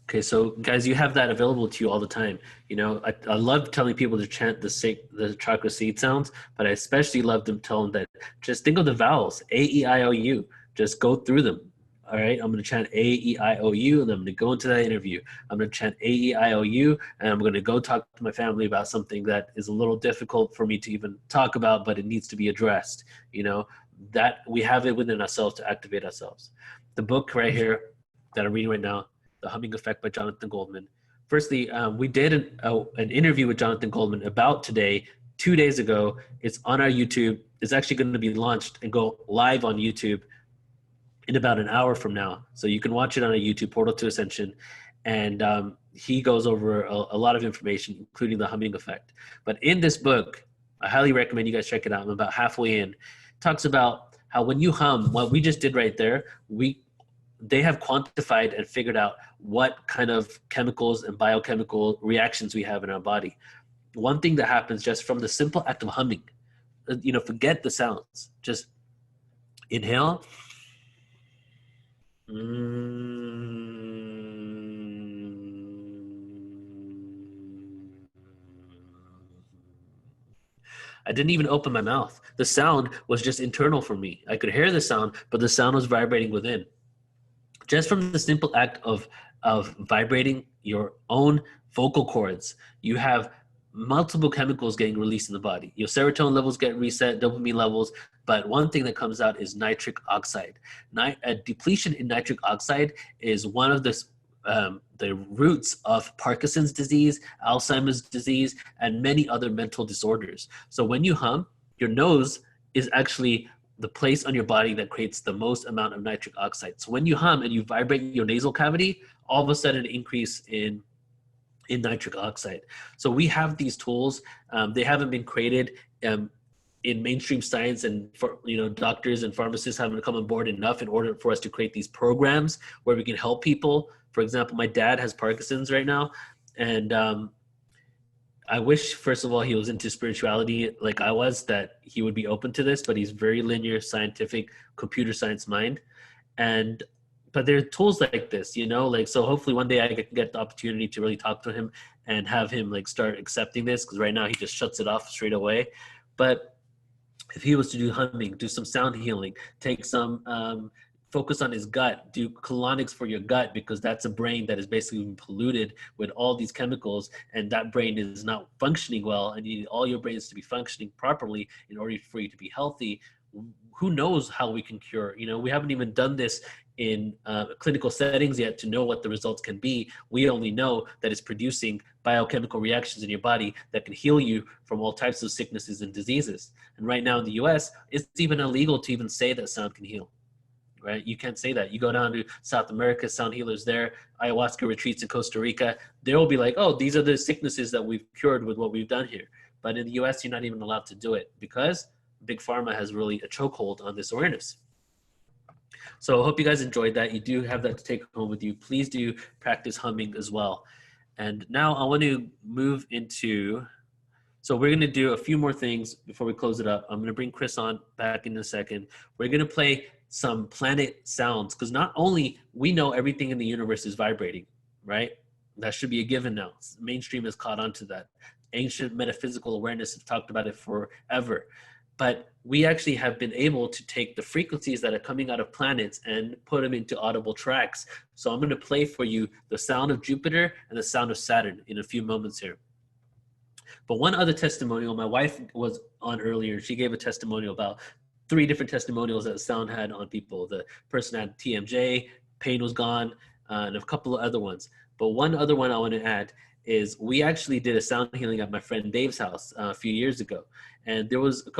Okay, so guys, you have that available to you all the time. You know, I love telling people to chant the chakra seed sounds, but I especially love them telling that just think of the vowels, A, E, I, O, U. Just go through them. All right, I'm going to chant A, E, I, O, U, and then I'm going to go into that interview. I'm going to chant A, E, I, O, U, and I'm going to go talk to my family about something that is a little difficult for me to even talk about, but it needs to be addressed. You know, that we have it within ourselves to activate ourselves. The book right here that I'm reading right now, The Humming Effect by Jonathan Goldman. Firstly, we did an interview with Jonathan Goldman about today, 2 days ago. It's on our YouTube. It's actually going to be launched and go live on YouTube in about an hour from now. So you can watch it on a YouTube, Portal to Ascension. And he goes over a lot of information, including the humming effect. But in this book, I highly recommend you guys check it out. I'm about halfway in. It talks about how when you hum, what we just did right there, they have quantified and figured out what kind of chemicals and biochemical reactions we have in our body. One thing that happens just from the simple act of humming, you know, forget the sounds, just inhale. I didn't even open my mouth. The sound was just internal for me. I could hear the sound, but the sound was vibrating within. Just from the simple act of vibrating your own vocal cords, you have multiple chemicals getting released in the body. Your serotonin levels get reset, dopamine levels, but one thing that comes out is nitric oxide. A depletion in nitric oxide is one of the roots of Parkinson's disease, Alzheimer's disease, and many other mental disorders. So when you hum, your nose is actually the place on your body that creates the most amount of nitric oxide. So when you hum and you vibrate your nasal cavity, all of a sudden an increase in nitric oxide. So we have these tools. They haven't been created in mainstream science, and doctors and pharmacists haven't come on board enough in order for us to create these programs where we can help people. For example, my dad has Parkinson's right now, and I wish, first of all, he was into spirituality like I was, that he would be open to this, but he's very linear, scientific, computer science mind. But there are tools like this, so hopefully one day I can get the opportunity to really talk to him and have him start accepting this, because right now he just shuts it off straight away. But if he was to do humming, do some sound healing, take some focus on his gut, do colonics for your gut, because that's a brain that is basically been polluted with all these chemicals, and that brain is not functioning well, and you need all your brains to be functioning properly in order for you to be healthy. Who knows how we can cure? You know, we haven't even done this in clinical settings yet to know what the results can be. We only know that it's producing biochemical reactions in your body that can heal you from all types of sicknesses and diseases. And right now in the US, it's even illegal to even say that sound can heal. Right? You can't say that. You go down to South America, sound healers there, ayahuasca retreats in Costa Rica, they'll be like, oh, these are the sicknesses that we've cured with what we've done here. But in the US, you're not even allowed to do it because Big Pharma has really a chokehold on this awareness. So I hope you guys enjoyed that. You do have that to take home with you. Please do practice humming as well. And now I want to move into, so we're going to do a few more things before we close it up. I'm going to bring Chris on back in a second. We're going to play some planet sounds, because not only we know everything in the universe is vibrating, right? That should be a given now. Mainstream has caught on to that. Ancient metaphysical awareness has talked about it forever. But we actually have been able to take the frequencies that are coming out of planets and put them into audible tracks. So I'm going to play for you the sound of Jupiter and the sound of Saturn in a few moments here. But one other testimonial, my wife was on earlier. She gave a testimonial about 3 different testimonials that sound had on people. The person had TMJ, pain was gone, and a couple of other ones. But one other one I want to add is we actually did a sound healing at my friend Dave's house a few years ago. And there were a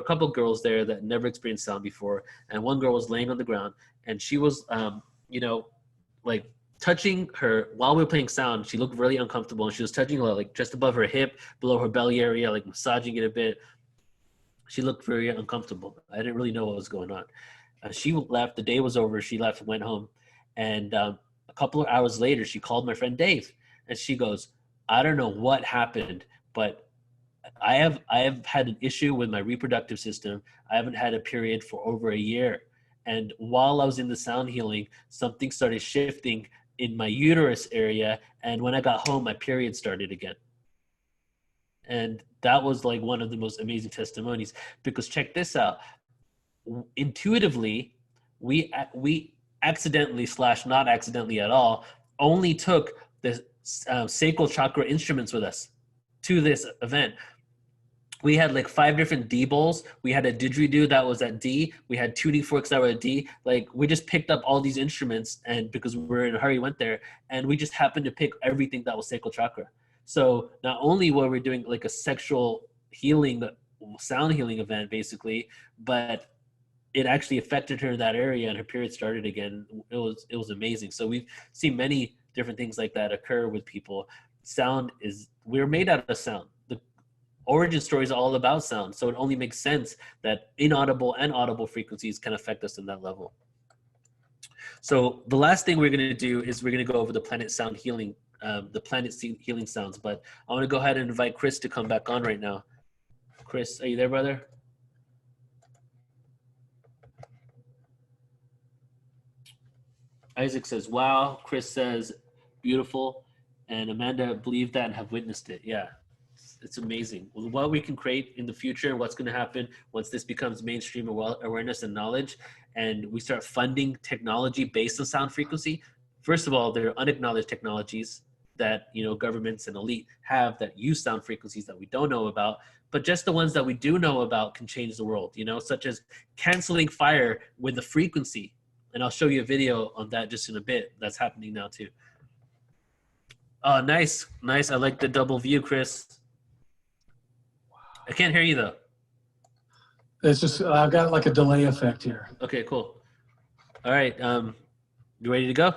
couple of girls there that never experienced sound before. And one girl was laying on the ground, and she was, like touching her while we were playing sound. She looked really uncomfortable, and she was touching her like just above her hip, below her belly area, like massaging it a bit. She looked very uncomfortable. I didn't really know what was going on. She left. The day was over. She left and went home. And a couple of hours later, she called my friend Dave, and she goes, I don't know what happened, but I have had an issue with my reproductive system. I haven't had a period for over a year. And while I was in the sound healing, something started shifting in my uterus area. And when I got home, my period started again. And that was like one of the most amazing testimonies, because check this out. Intuitively, we accidentally / not accidentally at all, only took the sacral chakra instruments with us to this event. We had like 5 different D bowls. We had a didgeridoo that was at D. We had tuning forks that were at D. Like, we just picked up all these instruments, and because we were in a hurry, went there, and we just happened to pick everything that was sacral chakra. So not only were we doing like a sexual healing, sound healing event basically, but it actually affected her in that area, and her period started again. It was amazing. So we've seen many different things like that occur with people. We're made out of sound. The origin story is all about sound. So it only makes sense that inaudible and audible frequencies can affect us in that level. So the last thing we're going to do is we're going to go over the planet sound healing, the planet healing sounds. But I want to go ahead and invite Chris to come back on right now. Chris, are you there, brother? Isaac says, wow. Chris says, beautiful. And Amanda believed that and have witnessed it. Yeah, it's amazing. What we can create in the future, what's going to happen once this becomes mainstream awareness and knowledge, and we start funding technology based on sound frequency. First of all, there are unacknowledged technologies that, you know, governments and elite have that use sound frequencies that we don't know about. But just the ones that we do know about can change the world, you know, such as canceling fire with the frequency. And I'll show you a video on that just in a bit. That's happening now too. Oh, nice. Nice. I like the double view, Chris. I can't hear you though. It's just, I've got like a delay effect here. Okay, cool. All right. You ready to go?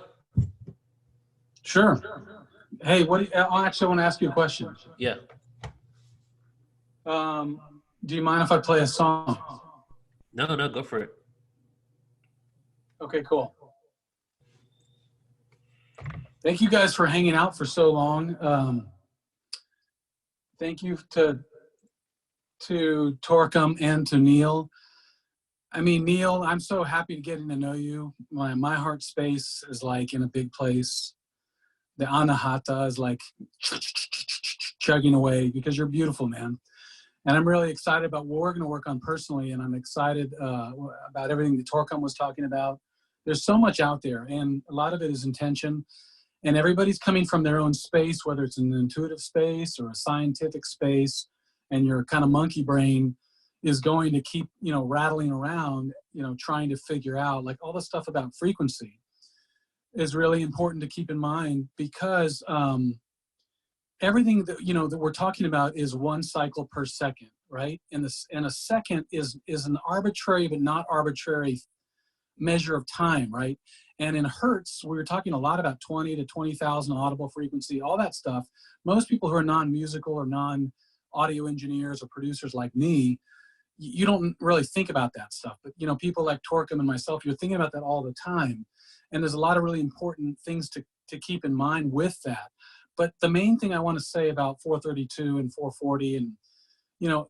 Sure. Hey, I actually want to ask you a question. Yeah. Do you mind if I play a song? No, go for it. Okay, cool. Thank you guys for hanging out for so long. Thank you to Torkom and to Neil. I mean, Neil, I'm so happy to getting to know you. My heart space is like in a big place. The anahata is like chugging away because you're beautiful, man. And I'm really excited about what we're going to work on personally. And I'm excited about everything that Torkom was talking about. there's so much out there, and a lot of it is intention. And everybody's coming from their own space, whether it's an intuitive space or a scientific space, and your kind of monkey brain is going to keep, rattling around, trying to figure out, like, all the stuff about frequency is really important to keep in mind, because everything that, that we're talking about is 1 cycle per second, right? And a second is an arbitrary but not arbitrary measure of time, right? And in hertz, we were talking a lot about 20 to 20,000 audible frequency, all that stuff. Most people who are non-musical or non-audio engineers or producers like me, you don't really think about that stuff. But, people like Torkom and myself, you're thinking about that all the time. And there's a lot of really important things to keep in mind with that. But the main thing I want to say about 432 and 440, and,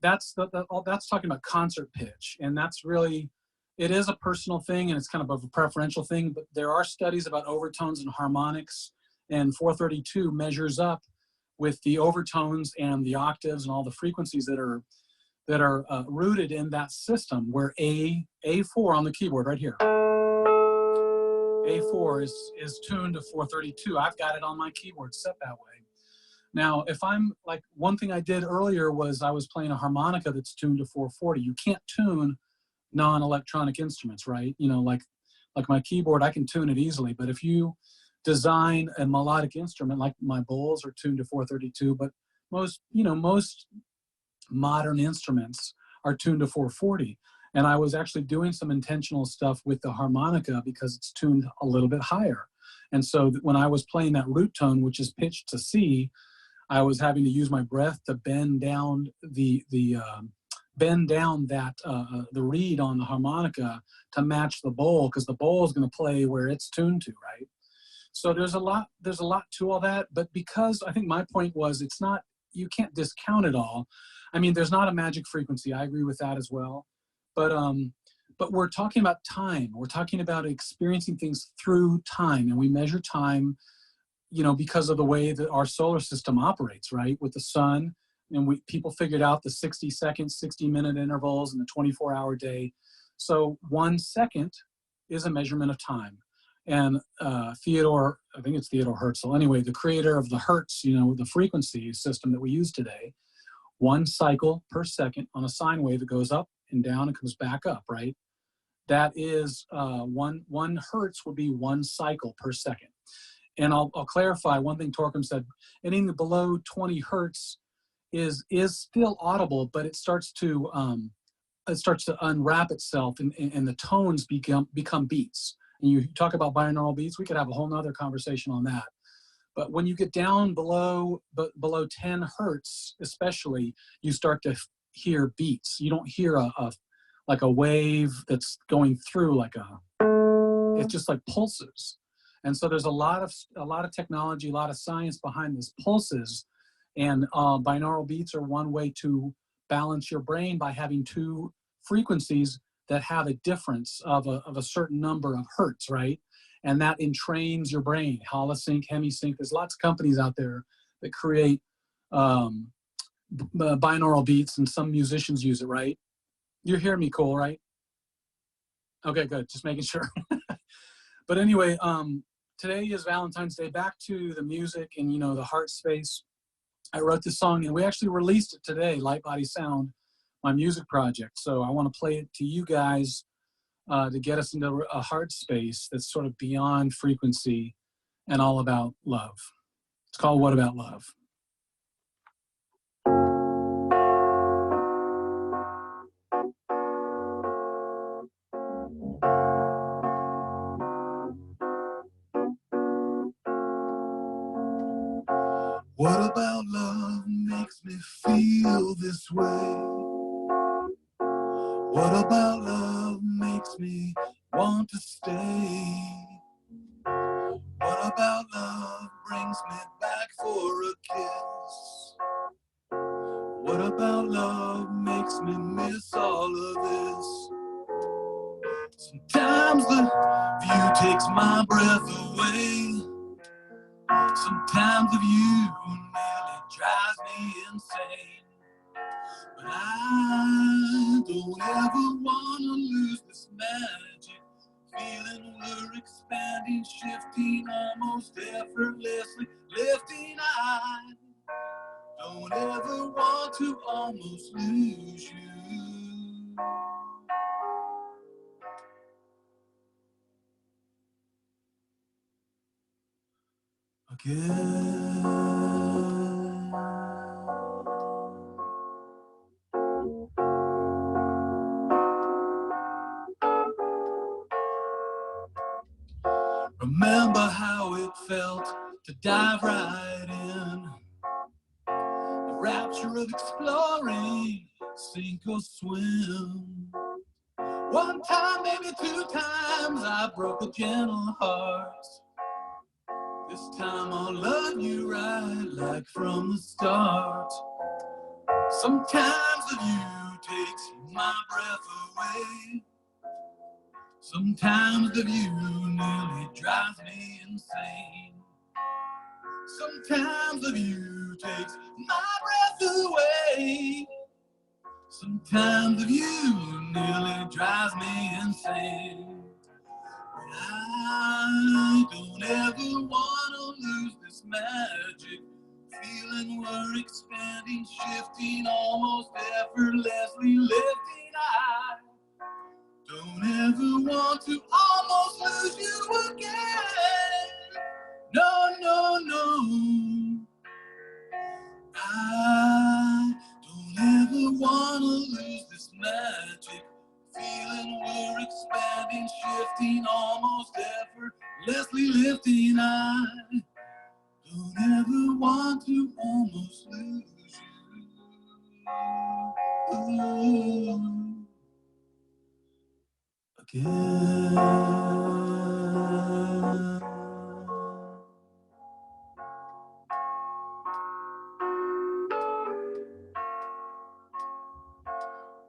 that's talking about concert pitch. And that's really, it is a personal thing, and it's kind of a preferential thing, but there are studies about overtones and harmonics, and 432 measures up with the overtones and the octaves and all the frequencies that are rooted in that system, where A4 on the keyboard right here, A4 is tuned to 432. I've got it on my keyboard set that way. Now, if I'm like, one thing I did earlier was I was playing a harmonica that's tuned to 440. You can't tune non-electronic instruments, right? Like my keyboard, I can tune it easily. But if you design a melodic instrument, like my bowls are tuned to 432, but most modern instruments are tuned to 440. And I was actually doing some intentional stuff with the harmonica because it's tuned a little bit higher. And so when I was playing that root tone, which is pitched to C, I was having to use my breath to bend down the reed on the harmonica to match the bowl, because the bowl is going to play where it's tuned to, right? So there's a lot to all that. But because I think my point was, it's not, you can't discount it all. I mean, there's not a magic frequency. I agree with that as well. But we're talking about time. We're talking about experiencing things through time, and we measure time, because of the way that our solar system operates, right? With the sun, and people figured out the 60-second, 60-minute intervals and the 24-hour day. So 1 second is a measurement of time. And Theodore, I think it's Theodore Herzl, anyway, the creator of the hertz, the frequency system that we use today, 1 cycle per second on a sine wave that goes up and down and comes back up, right? That is one hertz would be 1 cycle per second. And I'll clarify one thing Torkom said. Anything below 20 hertz is still audible, but it starts to unwrap itself, and the tones become beats. And you talk about binaural beats, we could have a whole nother conversation on that. But when you get down below 10 hertz, especially, you start to hear beats. You don't hear like a wave that's going through it's just like pulses. And so there's a lot of technology, a lot of science behind these pulses. And binaural beats are one way to balance your brain by having 2 frequencies that have a difference of a certain number of hertz, right? And that entrains your brain. Holosync, Hemisync. There's lots of companies out there that create binaural beats, and some musicians use it, right? You're hearing me, Cole, right? Okay, good. Just making sure. But anyway, today is Valentine's Day. Back to the music and, the heart space. I wrote this song, and we actually released it today, Light Body Sound, my music project. So I want to play it to you guys to get us into a heart space that's sort of beyond frequency and all about love. It's called What About Love? What about love makes me feel this way? What about love makes me want to stay? What about love brings me back for a kiss? What about love makes me miss all of this? Sometimes the view takes my breath away. Sometimes the view nearly drives me insane. But I don't ever want to lose this magic feeling we're expanding, shifting almost effortlessly, lifting I don't ever want to almost lose you. Again. Remember how it felt to dive right in, the rapture of exploring, sink or swim. One time, maybe two times, I broke a gentle heart. This time I'll love you right, like from the start. Sometimes the view takes my breath away. Sometimes the view nearly drives me insane. Sometimes the view takes my breath away. Sometimes the view nearly drives me insane. I don't ever want to lose this magic feeling we're expanding, shifting almost effortlessly, lifting I don't ever want to almost lose you again. No, no, no. I don't ever want to lose this magic feeling we're expanding, shifting almost effortlessly, lifting I don't ever want to almost lose you. Ooh. Again.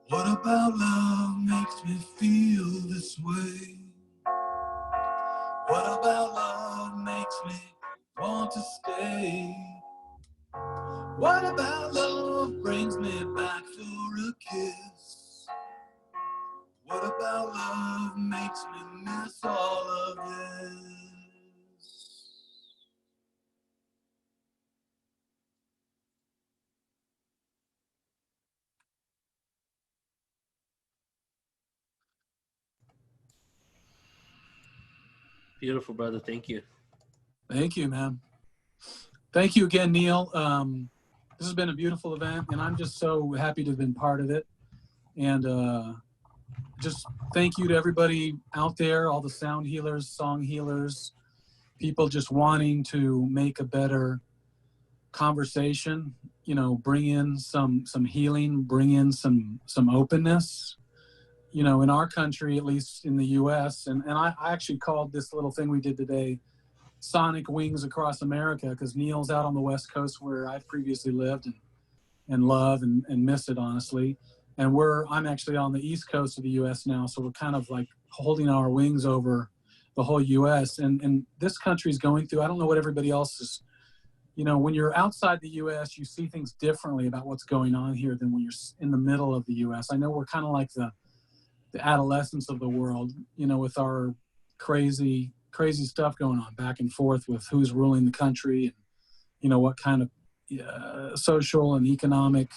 What about love makes me feel this way? What about love makes me want to stay? What about love brings me back for a kiss? What about love makes me miss all of this? Beautiful, brother. Thank you. Thank you, man. Thank you again, Neil. This has been a beautiful event, and I'm just so happy to have been part of it. And just thank you to everybody out there, all the sound healers, song healers, people just wanting to make a better conversation, you know, bring in some healing, bring in some openness, you know, in our country, at least in the US. And I actually called this little thing we did today Sonic Wings Across America, because Neil's out on the West Coast where I've previously lived and love and miss it, honestly. And I'm actually on the East Coast of the US now, so we're kind of like holding our wings over the whole US. And this country's going through, I don't know what everybody else is, you know, when you're outside the US, you see things differently about what's going on here than when you're in the middle of the US. I know we're kind of like the adolescence of the world, you know, with our crazy stuff going on back and forth with who's ruling the country and, you know, what kind of social and economic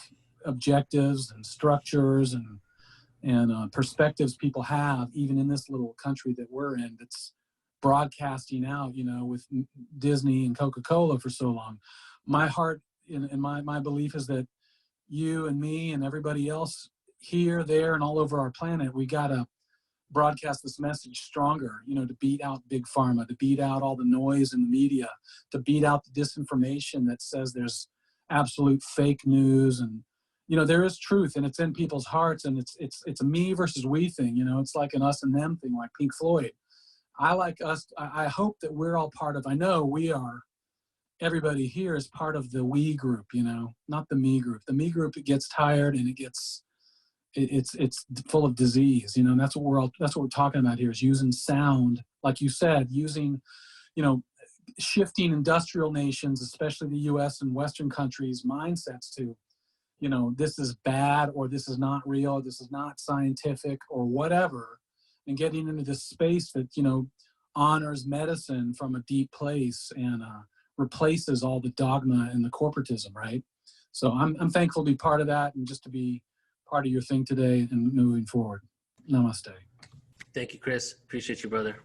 objectives and structures and perspectives people have, even in this little country that we're in, that's broadcasting out, you know, with Disney and Coca-Cola for so long. My heart and my belief is that you and me and everybody else here, there, and all over our planet, we got to broadcast this message stronger, you know, to beat out big pharma, to beat out all the noise in the media, to beat out the disinformation that says there's absolute fake news. And, you know, there is truth and it's in people's hearts, and it's a me versus we thing, you know, it's like an us and them thing, like Pink Floyd. I hope that we're all part of, I know we are, everybody here is part of the we group, you know, not the me group. The me group, it gets tired and it's full of disease, you know, and that's what we're talking about here, is using sound, like you said, using, you know, shifting industrial nations, especially the US and Western countries' mindsets to, you know, this is bad, or this is not real, this is not scientific, or whatever, and getting into this space that, you know, honors medicine from a deep place and replaces all the dogma and the corporatism, right? So I'm thankful to be part of that and just to be part of your thing today and moving forward. Namaste. Thank you, Chris. Appreciate you, brother.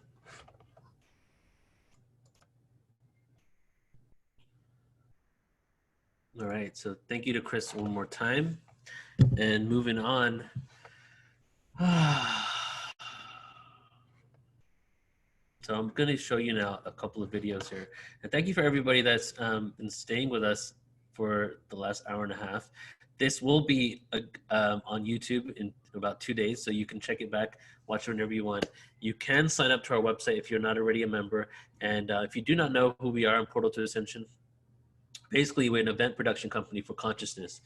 All right, so thank you to Chris one more time. And moving on. So I'm going to show you now a couple of videos here. And thank you for everybody that's been staying with us for the last hour and a half. This will be on YouTube in about 2 days, so you can check it back, watch it whenever you want. You can sign up to our website if you're not already a member. And if you do not know who we are in Portal to Ascension, basically we're an event production company for consciousness.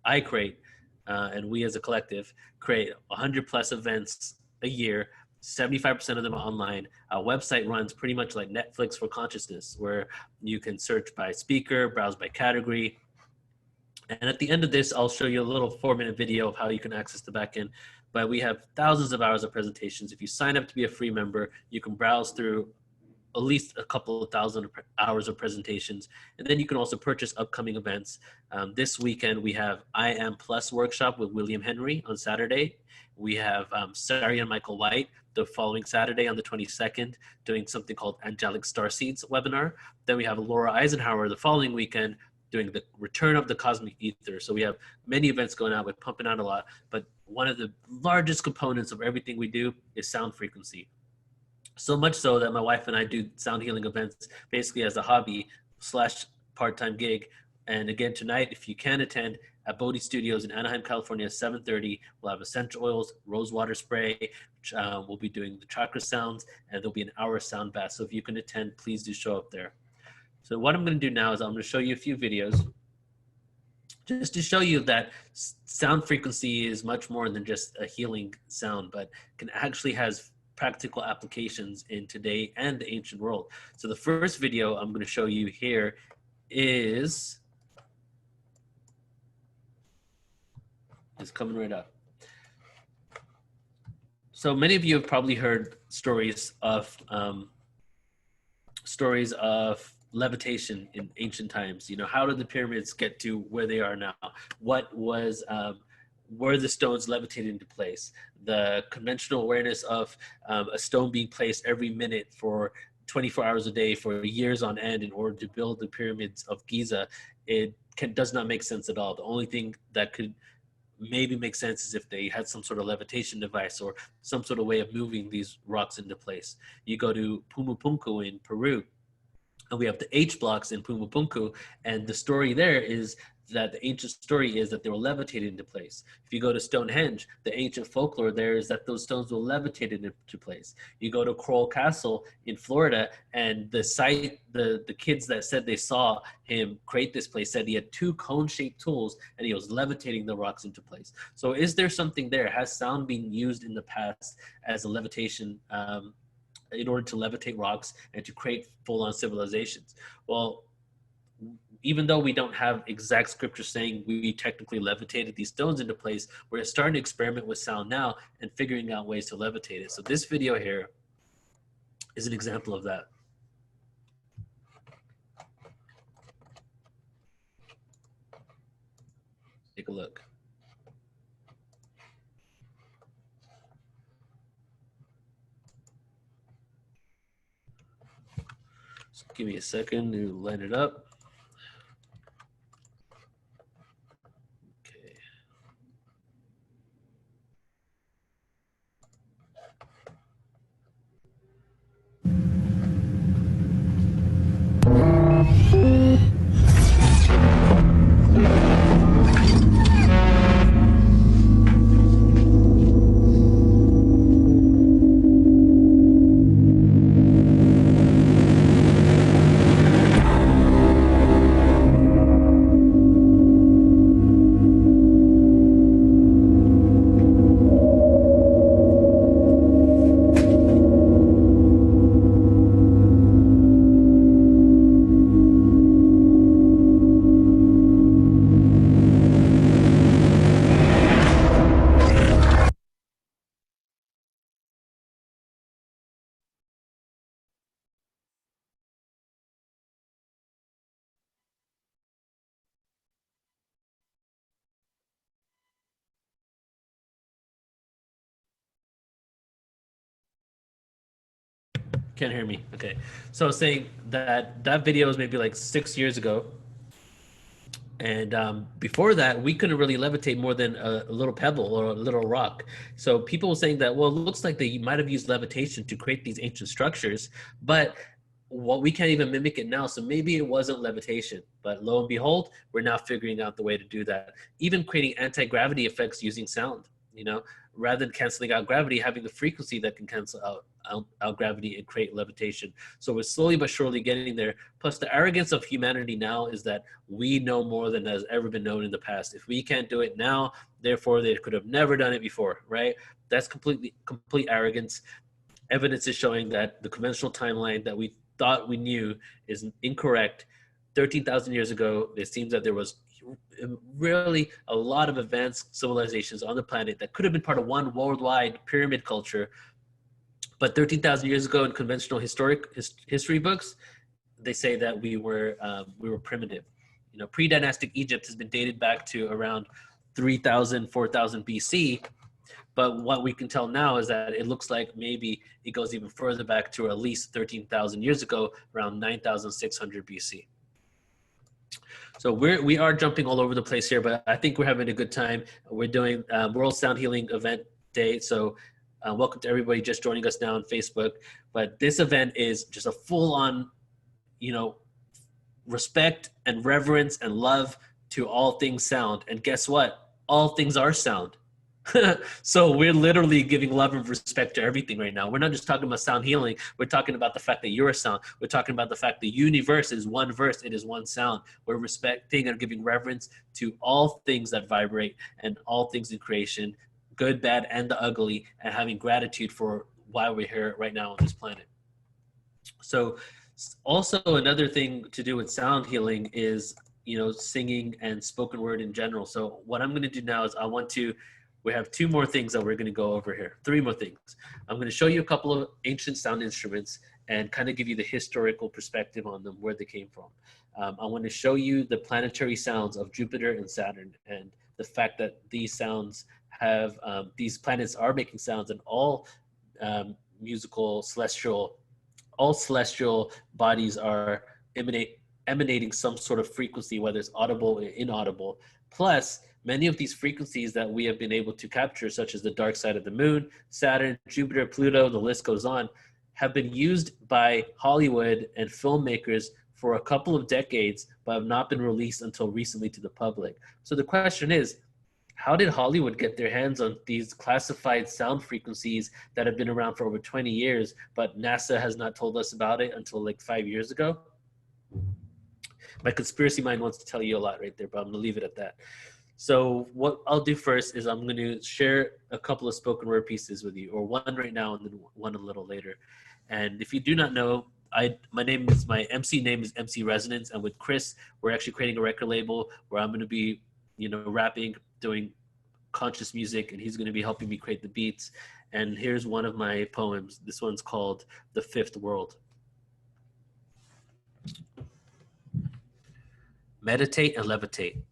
I create, and we as a collective create 100 plus events a year. 75% of them are online. Our website runs pretty much like Netflix for consciousness, where you can search by speaker, browse by category. And at the end of this, I'll show you a little 4-minute video of how you can access the backend. But we have thousands of hours of presentations. If you sign up to be a free member, you can browse through at least a couple of thousand hours of presentations. And then you can also purchase upcoming events. This weekend, we have I Am Plus workshop with William Henry on Saturday. We have Sari and Michael White the following Saturday on the 22nd, doing something called Angelic Starseeds webinar. Then we have Laura Eisenhower the following weekend doing the Return of the Cosmic Ether. So we have many events going out. We're pumping out a lot, but one of the largest components of everything we do is sound frequency. So much so that my wife and I do sound healing events basically as a hobby / part-time gig. And again, tonight, if you can attend at Bodhi Studios in Anaheim, California, at 7:30, we'll have essential oils, rose water spray, which, we'll be doing the chakra sounds, and there'll be an hour sound bath. So if you can attend, please do show up there. So what I'm going to do now is I'm going to show you a few videos just to show you that sound frequency is much more than just a healing sound, but can actually has practical applications in today and the ancient world. So the first video I'm going to show you here is coming right up. So many of you have probably heard stories of levitation in ancient times. You know, how did the pyramids get to where they are now? What was were the stones levitated into place? The conventional awareness of a stone being placed every minute for 24 hours a day for years on end in order to build the pyramids of Giza, does not make sense at all. The only thing that could maybe make sense is if they had some sort of levitation device or some sort of way of moving these rocks into place. You go to Pumapunku in Peru, and we have the H blocks in Pumapunku, and the story there is that the ancient story is that they were levitated into place. If you go to Stonehenge, the ancient folklore there is that those stones were levitated into place. You go to Coral Castle in Florida, and the site, the kids that said they saw him create this place said he had 2 cone-shaped tools and he was levitating the rocks into place. So is there something there? Has sound been used in the past as a levitation in order to levitate rocks and to create full-on civilizations? Well, even though we don't have exact scripture saying we technically levitated these stones into place, we're starting to experiment with sound now and figuring out ways to levitate it. So this video here is an example of that. Take a look. So give me a second to line it up. Can't hear me. Okay. So I was saying that video was maybe like 6 years ago. And before that, we couldn't really levitate more than a little pebble or a little rock. So people were saying that, well, it looks like they might have used levitation to create these ancient structures, but we can't even mimic it now. So maybe it wasn't levitation, but lo and behold, we're now figuring out the way to do that. Even creating anti-gravity effects using sound, rather than canceling out gravity, having the frequency that can cancel out gravity and create levitation. So we're slowly but surely getting there. Plus the arrogance of humanity now is that we know more than has ever been known in the past. If we can't do it now, therefore they could have never done it before, right? That's complete arrogance. Evidence is showing that the conventional timeline that we thought we knew is incorrect. 13,000 years ago, it seems that there was really a lot of advanced civilizations on the planet that could have been part of one worldwide pyramid culture. But 13,000 years ago in conventional history books, they say that we were primitive. Pre-dynastic Egypt has been dated back to around 3,000, 4,000 BC. But what we can tell now is that it looks like maybe it goes even further back to at least 13,000 years ago, around 9,600 BC. So we are jumping all over the place here, but I think we're having a good time. We're doing World Sound Healing Event Day. So welcome to everybody just joining us now on Facebook. But this event is just a full-on, respect and reverence and love to all things sound. And guess what? All things are sound. So we're literally giving love and respect to everything right now. We're not just talking about sound healing. We're talking about the fact that you're a sound. We're talking about the fact the universe is one verse. It is one sound. We're respecting and giving reverence to all things that vibrate and all things in creation, good, bad, and the ugly, and having gratitude for why we're here right now on this planet. So also another thing to do with sound healing is, singing and spoken word in general. So what I'm going to do now is we have 2 more things that we're going to go over here. 3 more things. I'm going to show you a couple of ancient sound instruments and kind of give you the historical perspective on them, where they came from. I want to show you the planetary sounds of Jupiter and Saturn and the fact that these sounds have, these planets are making sounds, and all all celestial bodies are emanating some sort of frequency, whether it's audible or inaudible. Plus, many of these frequencies that we have been able to capture, such as the dark side of the moon, Saturn, Jupiter, Pluto, the list goes on, have been used by Hollywood and filmmakers for a couple of decades, but have not been released until recently to the public. So the question is, how did Hollywood get their hands on these classified sound frequencies that have been around for over 20 years, but NASA has not told us about it until like 5 years ago? My conspiracy mind wants to tell you a lot right there, but I'm gonna leave it at that. So what I'll do first is I'm going to share a couple of spoken word pieces with you, or one right now and then one a little later. And if you do not know, my MC name is MC Resonance, and with Chris, we're actually creating a record label where I'm going to be, rapping, doing conscious music, and he's going to be helping me create the beats. And here's one of my poems. This one's called The Fifth World. Meditate and levitate.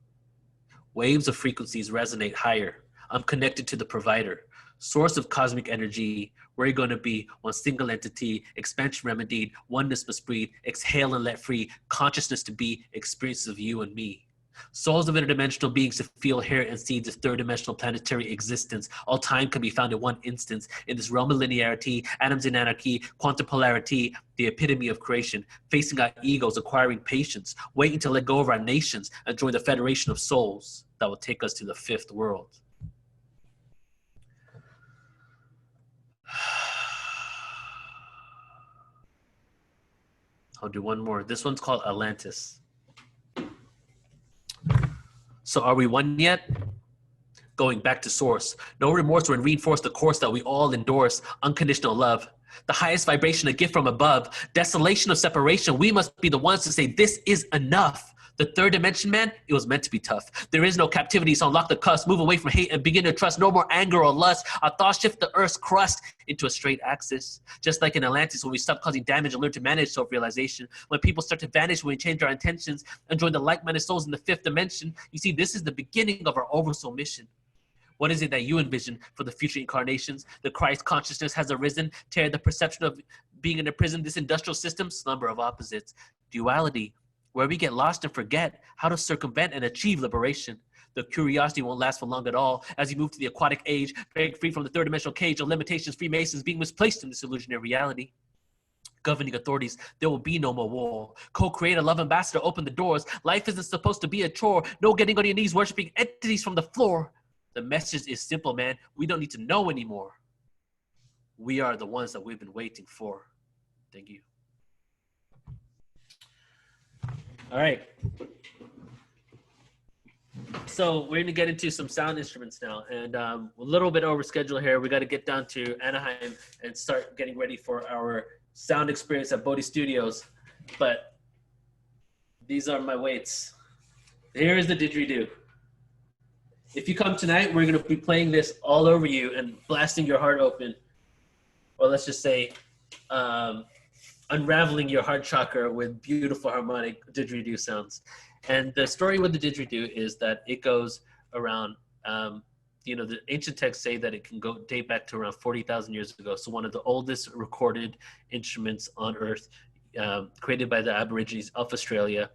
Waves of frequencies resonate higher. I'm connected to the provider, source of cosmic energy. We're going to be one single entity, expansion remedied, oneness must breathe, exhale and let free, consciousness to be, experiences of you and me. Souls of interdimensional beings to feel, hear, and see this third-dimensional planetary existence. All time can be found in one instance. In this realm of linearity, atoms in anarchy, quantum polarity, the epitome of creation, facing our egos, acquiring patience, waiting to let go of our nations, and join the federation of souls that will take us to the fifth world. I'll do one more. This one's called Atlantis. So are we one yet? Going back to source. No remorse when reinforce the course that we all endorse. Unconditional love. The highest vibration, a gift from above. Desolation of separation. We must be the ones to say this is enough. The third dimension, man, it was meant to be tough. There is no captivity, so unlock the cusp. Move away from hate and begin to trust. No more anger or lust. Our thoughts shift the earth's crust into a straight axis. Just like in Atlantis, when we stop causing damage and learn to manage self-realization. When people start to vanish, when we change our intentions and join the like-minded souls in the fifth dimension. You see, this is the beginning of our oversoul mission. What is it that you envision for the future incarnations? The Christ consciousness has arisen, tear the perception of being in a prison, this industrial system, slumber of opposites, duality, where we get lost and forget how to circumvent and achieve liberation. The curiosity won't last for long at all as you move to the aquatic age, break free from the third dimensional cage of limitations, Freemasons being misplaced in this illusionary reality. Governing authorities, there will be no more war. Co-create a love ambassador, open the doors. Life isn't supposed to be a chore. No getting on your knees, worshiping entities from the floor. The message is simple, man. We don't need to know anymore. We are the ones that we've been waiting for. Thank you. All right. So we're going to get into some sound instruments now, and a little bit over schedule here. We got to get down to Anaheim and start getting ready for our sound experience at Bodhi Studios. But these are my weights. Here is the didgeridoo. If you come tonight, we're going to be playing this all over you and blasting your heart open. Or let's just say unraveling your heart chakra with beautiful harmonic didgeridoo sounds. And the story with the didgeridoo is that it goes around, the ancient texts say that it can date back to around 40,000 years ago. So one of the oldest recorded instruments on Earth, created by the Aborigines of Australia.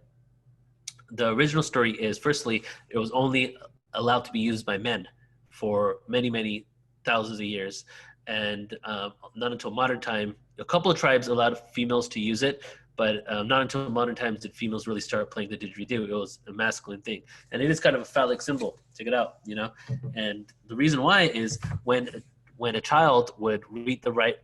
The original story is, firstly, it was only allowed to be used by men for many, many thousands of years. And not until modern time, a couple of tribes allowed females to use it, but not until modern times did females really start playing the didgeridoo. It was a masculine thing. And it is kind of a phallic symbol. Check it out, And the reason why is when a child would read the right,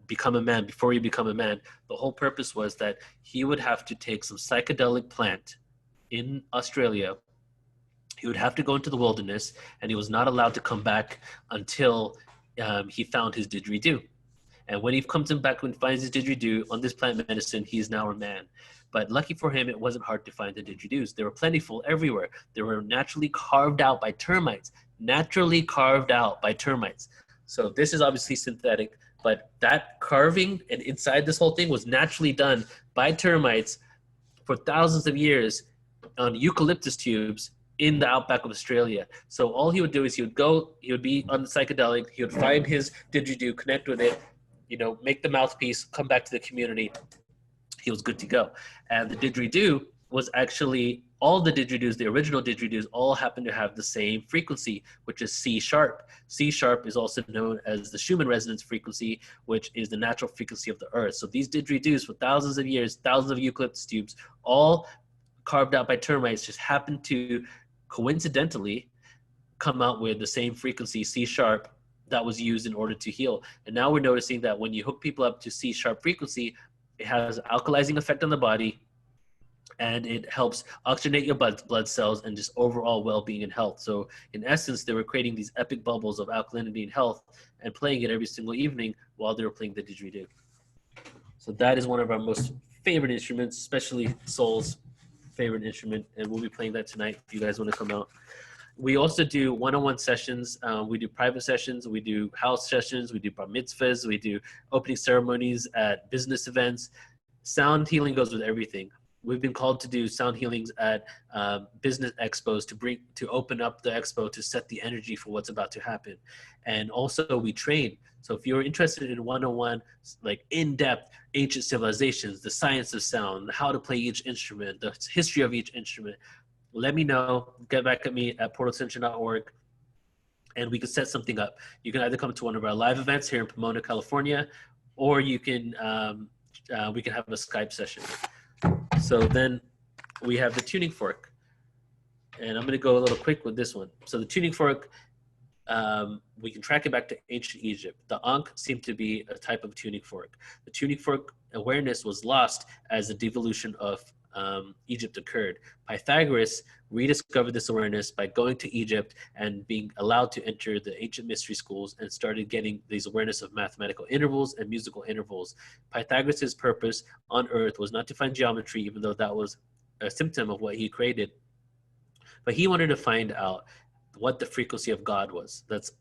become a man, before you become a man, the whole purpose was that he would have to take some psychedelic plant in Australia. He would have to go into the wilderness, and he was not allowed to come back until he found his didgeridoo. And when he comes back and finds his didgeridoo on this plant medicine, he's now a man. But lucky for him, it wasn't hard to find the didgeridoos. They were plentiful everywhere. They were naturally carved out by termites. So this is obviously synthetic, but that carving and inside this whole thing was naturally done by termites for thousands of years on eucalyptus tubes in the outback of Australia. So all he would do is he would be on the psychedelic, he would find his didgeridoo, connect with it, make the mouthpiece, come back to the community. He was good to go. And the didgeridoo was actually, all the didgeridoos, the original didgeridoos, all happen to have the same frequency, which is C sharp. C sharp is also known as the Schumann resonance frequency, which is the natural frequency of the earth. So these didgeridoos for thousands of years, thousands of eucalyptus tubes, all carved out by termites, just happen to coincidentally come out with the same frequency, C sharp, that was used in order to heal. And now we're noticing that when you hook people up to C sharp frequency, it has an alkalizing effect on the body, and it helps oxygenate your blood cells and just overall well-being and health. So in essence, they were creating these epic bubbles of alkalinity and health and playing it every single evening while they were playing the didgeridoo. So that is one of our most favorite instruments, especially Soul's favorite instrument, and we'll be playing that tonight if you guys want to come out. We also do one-on-one sessions. We do private sessions. We do house sessions. We do bar mitzvahs. We do opening ceremonies at business events. Sound healing goes with everything. We've been called to do sound healings at business expos to open up the expo to set the energy for what's about to happen. And also we train. So if you're interested in one-on-one, like in-depth ancient civilizations, the science of sound, how to play each instrument, the history of each instrument, let me know. Get back at me at portalascension.org, and we can set something up. You can either come to one of our live events here in Pomona, California, or you can we can have a Skype session. So then we have the tuning fork, and I'm going to go a little quick with this one. So the tuning fork, we can track it back to ancient Egypt. The Ankh seemed to be a type of tuning fork. The tuning fork awareness was lost as the devolution of Egypt occurred. Pythagoras rediscovered this awareness by going to Egypt and being allowed to enter the ancient mystery schools and started getting these awareness of mathematical intervals and musical intervals. Pythagoras' purpose on earth was not to find geometry, even though that was a symptom of what he created, but he wanted to find out what the frequency of God was. That's,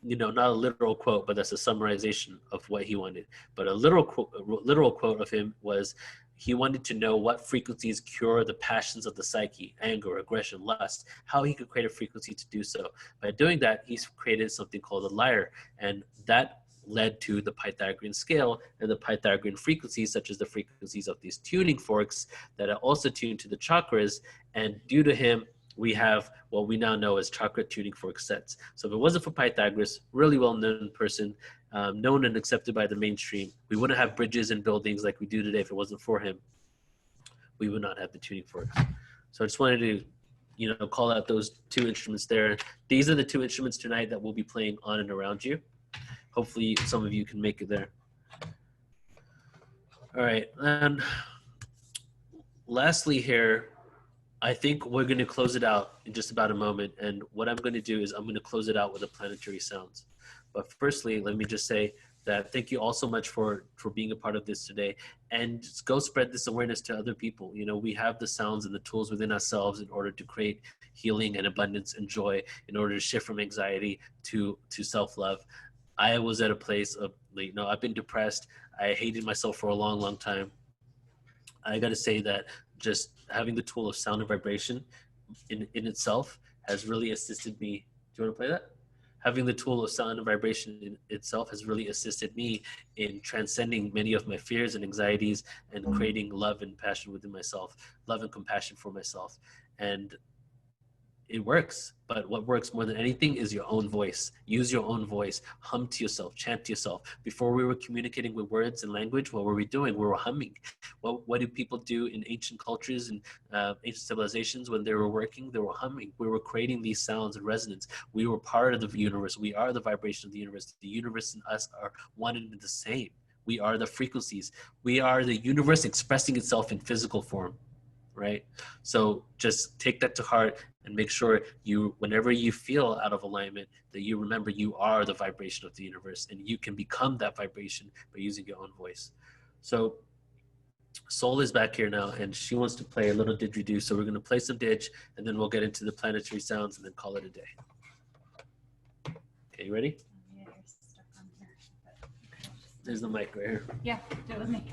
not a literal quote, but that's a summarization of what he wanted. But a literal quote of him was, he wanted to know what frequencies cure the passions of the psyche, anger, aggression, lust, how he could create a frequency to do so. By doing that, he's created something called a lyre. And that led to the Pythagorean scale and the Pythagorean frequencies, such as the frequencies of these tuning forks that are also tuned to the chakras. And due to him, we have what we now know as chakra tuning fork sets. So if it wasn't for Pythagoras, really well-known person, known and accepted by the mainstream, we wouldn't have bridges and buildings like we do today. If it wasn't for him, we would not have the tuning forks. So I just wanted to, you know, call out those two instruments there. These are the two instruments tonight that we'll be playing on and around you. Hopefully some of you can make it there. All right, and lastly here, I think we're going to close it out in just about a moment. And what I'm going to do is I'm going to close it out with the planetary sounds. But firstly, let me just say that thank you all so much for being a part of this today. And just go spread this awareness to other people. You know, we have the sounds and the tools within ourselves in order to create healing and abundance and joy, in order to shift from anxiety to self-love. I was at a place of, you know, I've been depressed. I hated myself for a long, long time. I got to say that just having the tool of sound and vibration in itself has really assisted me. Do you want to play that? Having the tool of sound and vibration in itself has really assisted me in transcending many of my fears and anxieties and creating love and passion within myself, love and compassion for myself. And it works, but what works more than anything is your own voice. Use your own voice, hum to yourself, chant to yourself. Before we were communicating with words and language, what were we doing? We were humming. What did people do in ancient cultures and ancient civilizations when they were working? They were humming. We were creating these sounds and resonance. We were part of the universe. We are the vibration of the universe. The universe and us are one and the same. We are the frequencies. We are the universe expressing itself in physical form, right? So just take that to heart and make sure you, whenever you feel out of alignment, that you remember you are the vibration of the universe, and you can become that vibration by using your own voice. So Soul is back here now, and she wants to play a little didgeridoo. So we're going to play some didge, and then we'll get into the planetary sounds and then call it a day. Okay, you ready? Yeah, you're stuck on here. Okay. There's the mic right here. Yeah, do it with me.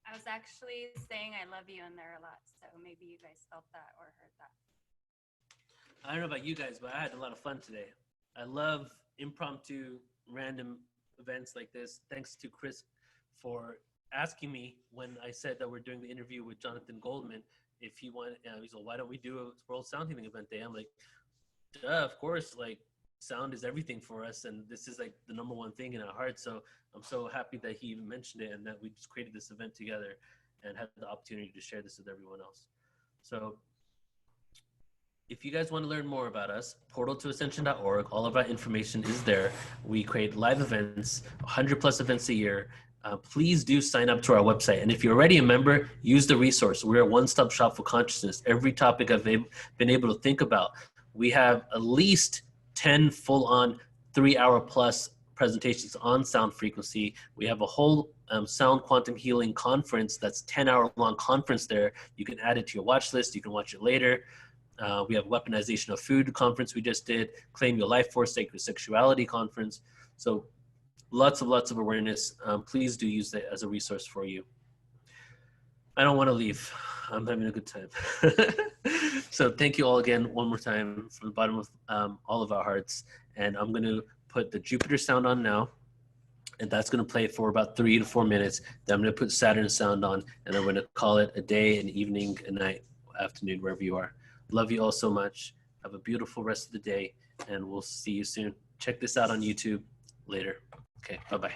I was actually saying I love you in there a lot, so maybe you guys felt that or heard that. I don't know about you guys, but I had a lot of fun today. I love impromptu, random events like this. Thanks to Chris for asking me when I said that we're doing the interview with Jonathan Goldman, if he wanted, he's like, why don't we do a World Sound Healing Event Day? I'm like, duh, of course, like sound is everything for us. And this is like the number one thing in our hearts. So I'm so happy that he even mentioned it and that we just created this event together and had the opportunity to share this with everyone else. So if you guys want to learn more about us, portaltoascension.org, all of our information is there. We create live events, 100+ events a year. Please do sign up to our website. And if you're already a member, use the resource. We're a one-stop shop for consciousness. Every topic I've been able to think about, we have at least 10 full-on 3-hour+ presentations on sound frequency. We have a whole sound quantum healing conference that's 10-hour long conference there. You can add it to your watch list. You can watch it later. We have weaponization of food conference we just did, claim your life force, sacred sexuality conference. So lots of awareness. Please do use that as a resource for you. I don't want to leave. I'm having a good time. So thank you all again one more time from the bottom of all of our hearts. And I'm going to put the Jupiter sound on now. And that's going to play for about 3 to 4 minutes. Then I'm going to put Saturn sound on, and I'm going to call it a day, an evening, a night, afternoon, wherever you are. Love you all so much. Have a beautiful rest of the day, and we'll see you soon. Check this out on YouTube later. Okay, bye-bye.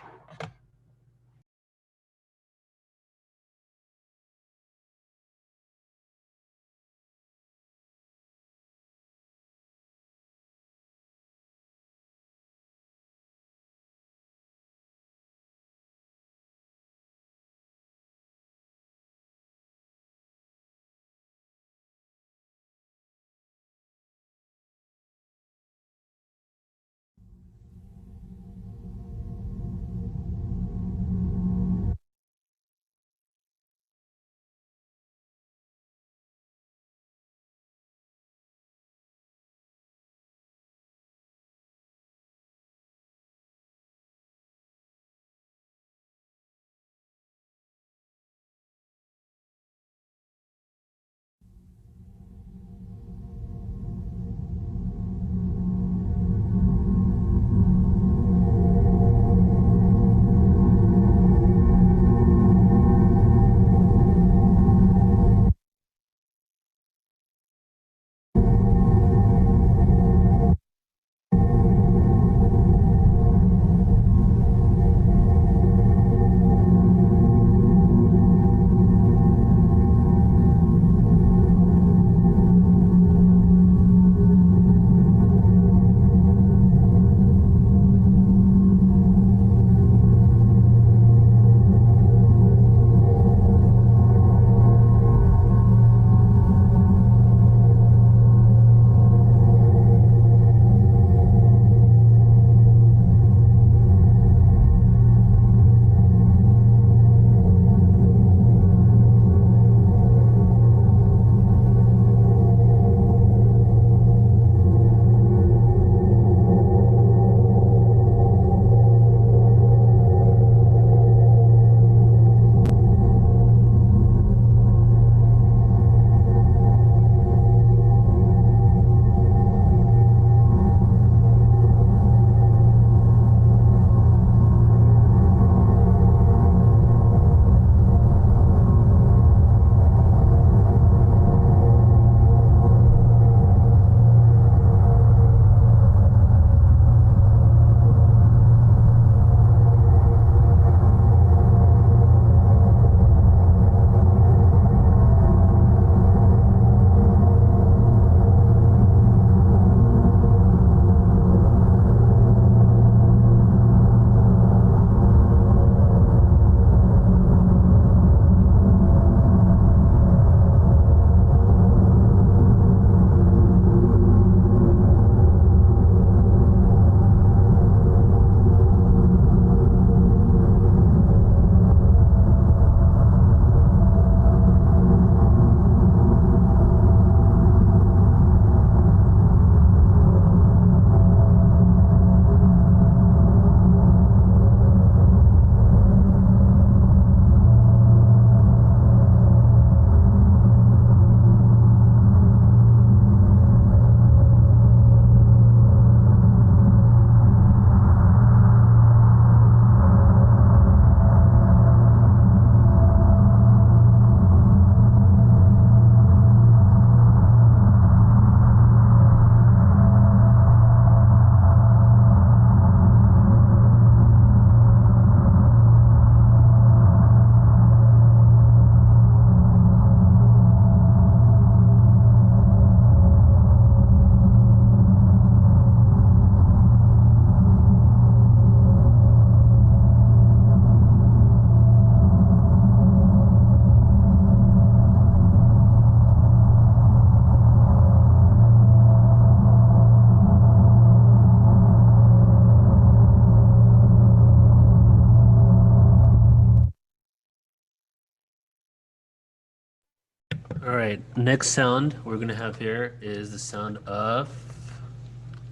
right, next sound we're going to have here is the sound of,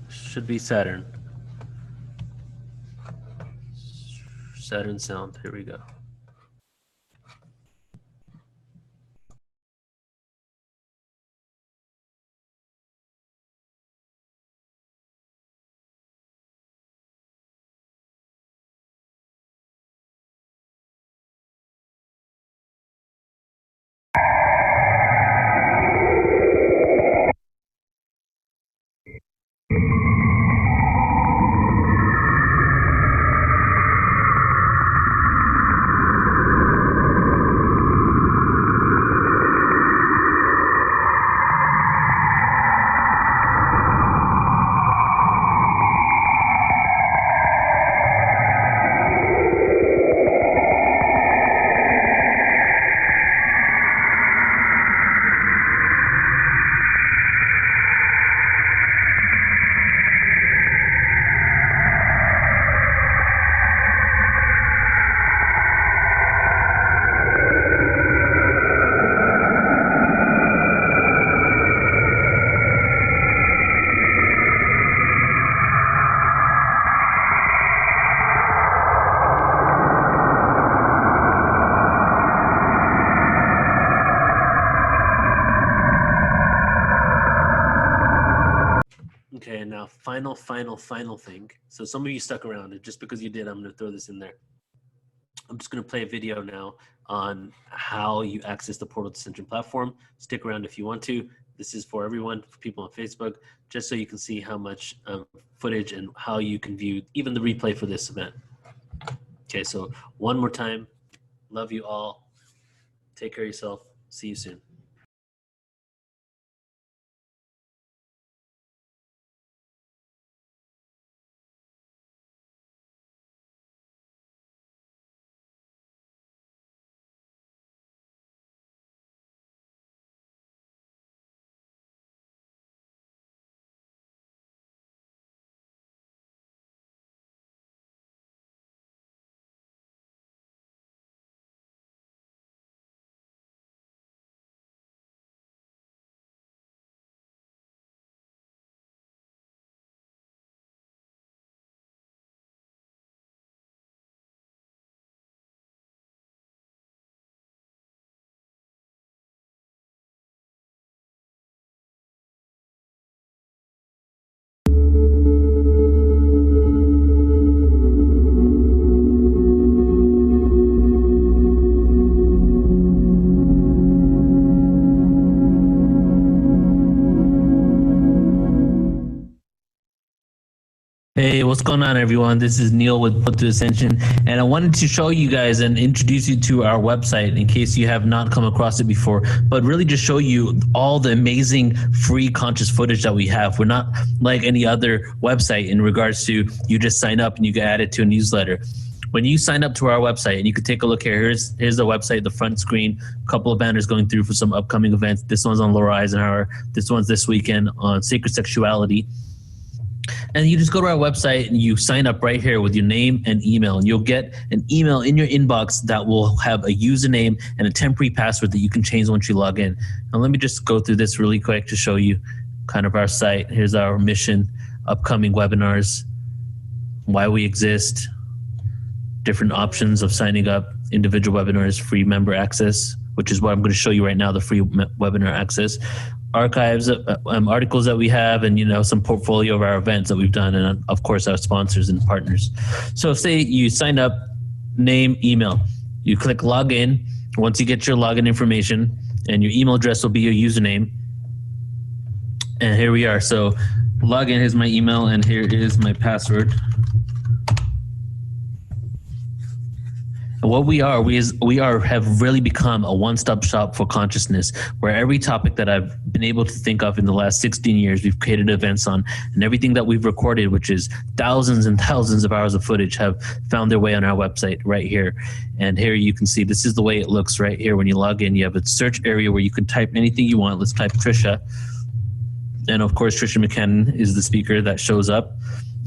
should be Saturn. Saturn sound, here we go. Okay, and now final thing. So some of you stuck around, and just because you did, I'm going to throw this in there. I'm just going to play a video now on how you access the Portal to Ascension platform. Stick around if you want to. This is for everyone, for people on Facebook, just so you can see how much footage and how you can view even the replay for this event. Okay, so one more time. Love you all. Take care of yourself. See you soon. Hey, what's going on, everyone? This is Neil with Portal to Ascension, and I wanted to show you guys and introduce you to our website in case you have not come across it before, but really just show you all the amazing free conscious footage that we have. We're not like any other website in regards to you just sign up and you get added to a newsletter. When you sign up to our website, and you can take a look here, here's the website, the front screen, a couple of banners going through for some upcoming events. This one's on Laura Eisenhower. This one's this weekend on Sacred Sexuality. And you just go to our website and you sign up right here with your name and email, and you'll get an email in your inbox that will have a username and a temporary password that you can change once you log in. Now let me just go through this really quick to show you kind of our site. Here's our mission, upcoming webinars, why we exist, different options of signing up, individual webinars, free member access, which is what I'm going to show you right now, the free webinar access, archives, articles that we have, and some portfolio of our events that we've done, and of course our sponsors and partners. So say you sign up, name, email, you click login. Once you get your login information, and your email address will be your username, and here we are. So login, here's my email, and here is my password. And what we have really become a one-stop shop for consciousness, where every topic that I've been able to think of in the last 16 years, we've created events on, and everything that we've recorded, which is thousands and thousands of hours of footage, have found their way on our website right here. And here you can see, this is the way it looks right here. When you log in, you have a search area where you can type anything you want. Let's type Trisha. And of course, Trisha McKinnon is the speaker that shows up.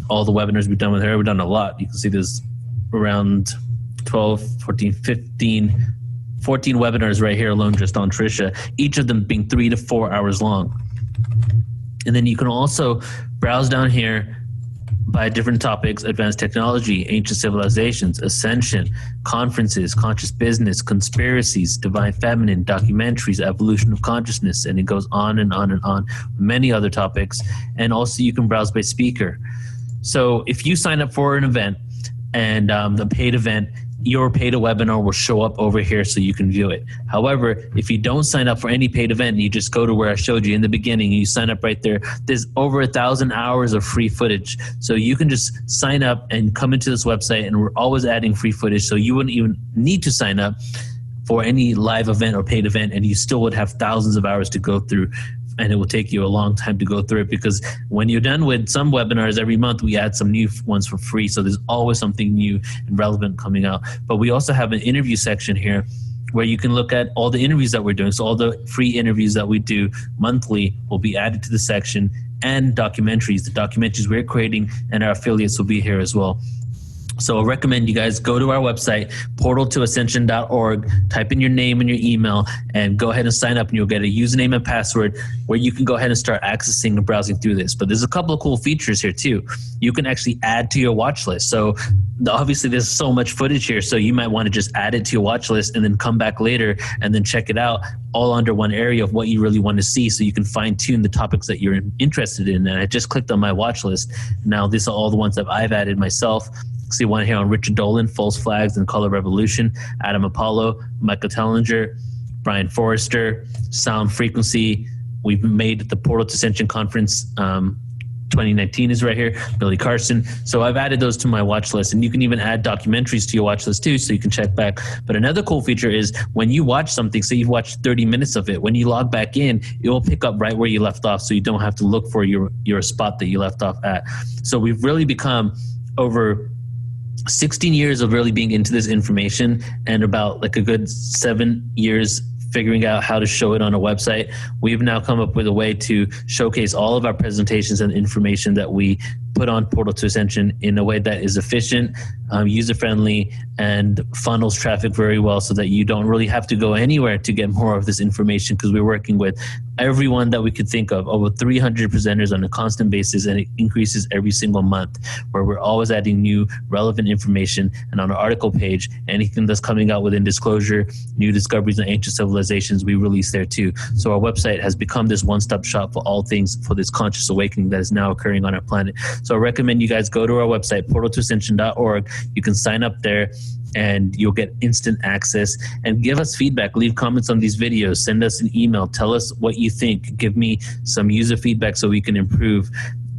All the webinars we've done with her, we've done a lot. You can see there's around 12, 14, 15 14 webinars right here alone just on Trisha, each of them being 3 to 4 hours long. And then you can also browse down here by different topics: advanced technology, ancient civilizations, ascension, conferences, conscious business, conspiracies, divine feminine, documentaries, evolution of consciousness, and it goes on and on and on, many other topics. And also you can browse by speaker. So if you sign up for an event and the paid event, your paid webinar will show up over here so you can view it. However, if you don't sign up for any paid event and you just go to where I showed you in the beginning, you sign up right there, there's over 1,000 hours of free footage. So you can just sign up and come into this website, and we're always adding free footage. So you wouldn't even need to sign up for any live event or paid event, and you still would have thousands of hours to go through. And it will take you a long time to go through it, because when you're done with some webinars every month, we add some new ones for free. So there's always something new and relevant coming out. But we also have an interview section here where you can look at all the interviews that we're doing. So all the free interviews that we do monthly will be added to the section, and documentaries. The documentaries we're creating and our affiliates will be here as well. So I recommend you guys go to our website, portaltoascension.org, type in your name and your email, and go ahead and sign up, and you'll get a username and password where you can go ahead and start accessing and browsing through this. But there's a couple of cool features here too. You can actually add to your watch list. So obviously there's so much footage here, so you might want to just add it to your watch list and then come back later and then check it out, all under one area of what you really want to see, so you can fine tune the topics that you're interested in. And I just clicked on my watch list. Now these are all the ones that I've added myself. See one here on Richard Dolan, False Flags and Color Revolution, Adam Apollo, Michael Tellinger, Brian Forrester, Sound Frequency. We've made the Portal to Ascension Conference 2019 is right here, Billy Carson. So I've added those to my watch list, and you can even add documentaries to your watch list too, so you can check back. But another cool feature is when you watch something, say you've watched 30 minutes of it, when you log back in, it will pick up right where you left off, so you don't have to look for your spot that you left off at. So we've really become, over 16 years of really being into this information, and about like a good 7 years figuring out how to show it on a website, we've now come up with a way to showcase all of our presentations and information that we put on Portal to Ascension in a way that is efficient, user-friendly, and funnels traffic very well, so that you don't really have to go anywhere to get more of this information, because we're working with everyone that we could think of, over 300 presenters on a constant basis, and it increases every single month, where we're always adding new relevant information. And on our article page, anything that's coming out within disclosure, new discoveries on ancient civilizations, we release there too. So our website has become this one-stop shop for all things for this conscious awakening that is now occurring on our planet. So I recommend you guys go to our website, portaltoascension.org. You can sign up there, and you'll get instant access. And give us feedback, leave comments on these videos, send us an email, tell us what you think, give me some user feedback so we can improve.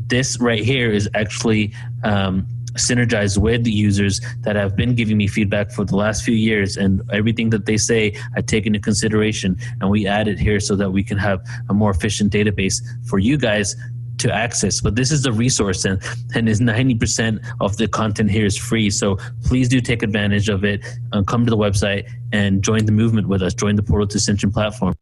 This right here is actually synergized with the users that have been giving me feedback for the last few years, and everything that they say I take into consideration, and we add it here so that we can have a more efficient database for you guys to access. But this is the resource, and is 90% of the content here is free. So please do take advantage of it. Come to the website and join the movement with us. Join the Portal to Ascension platform.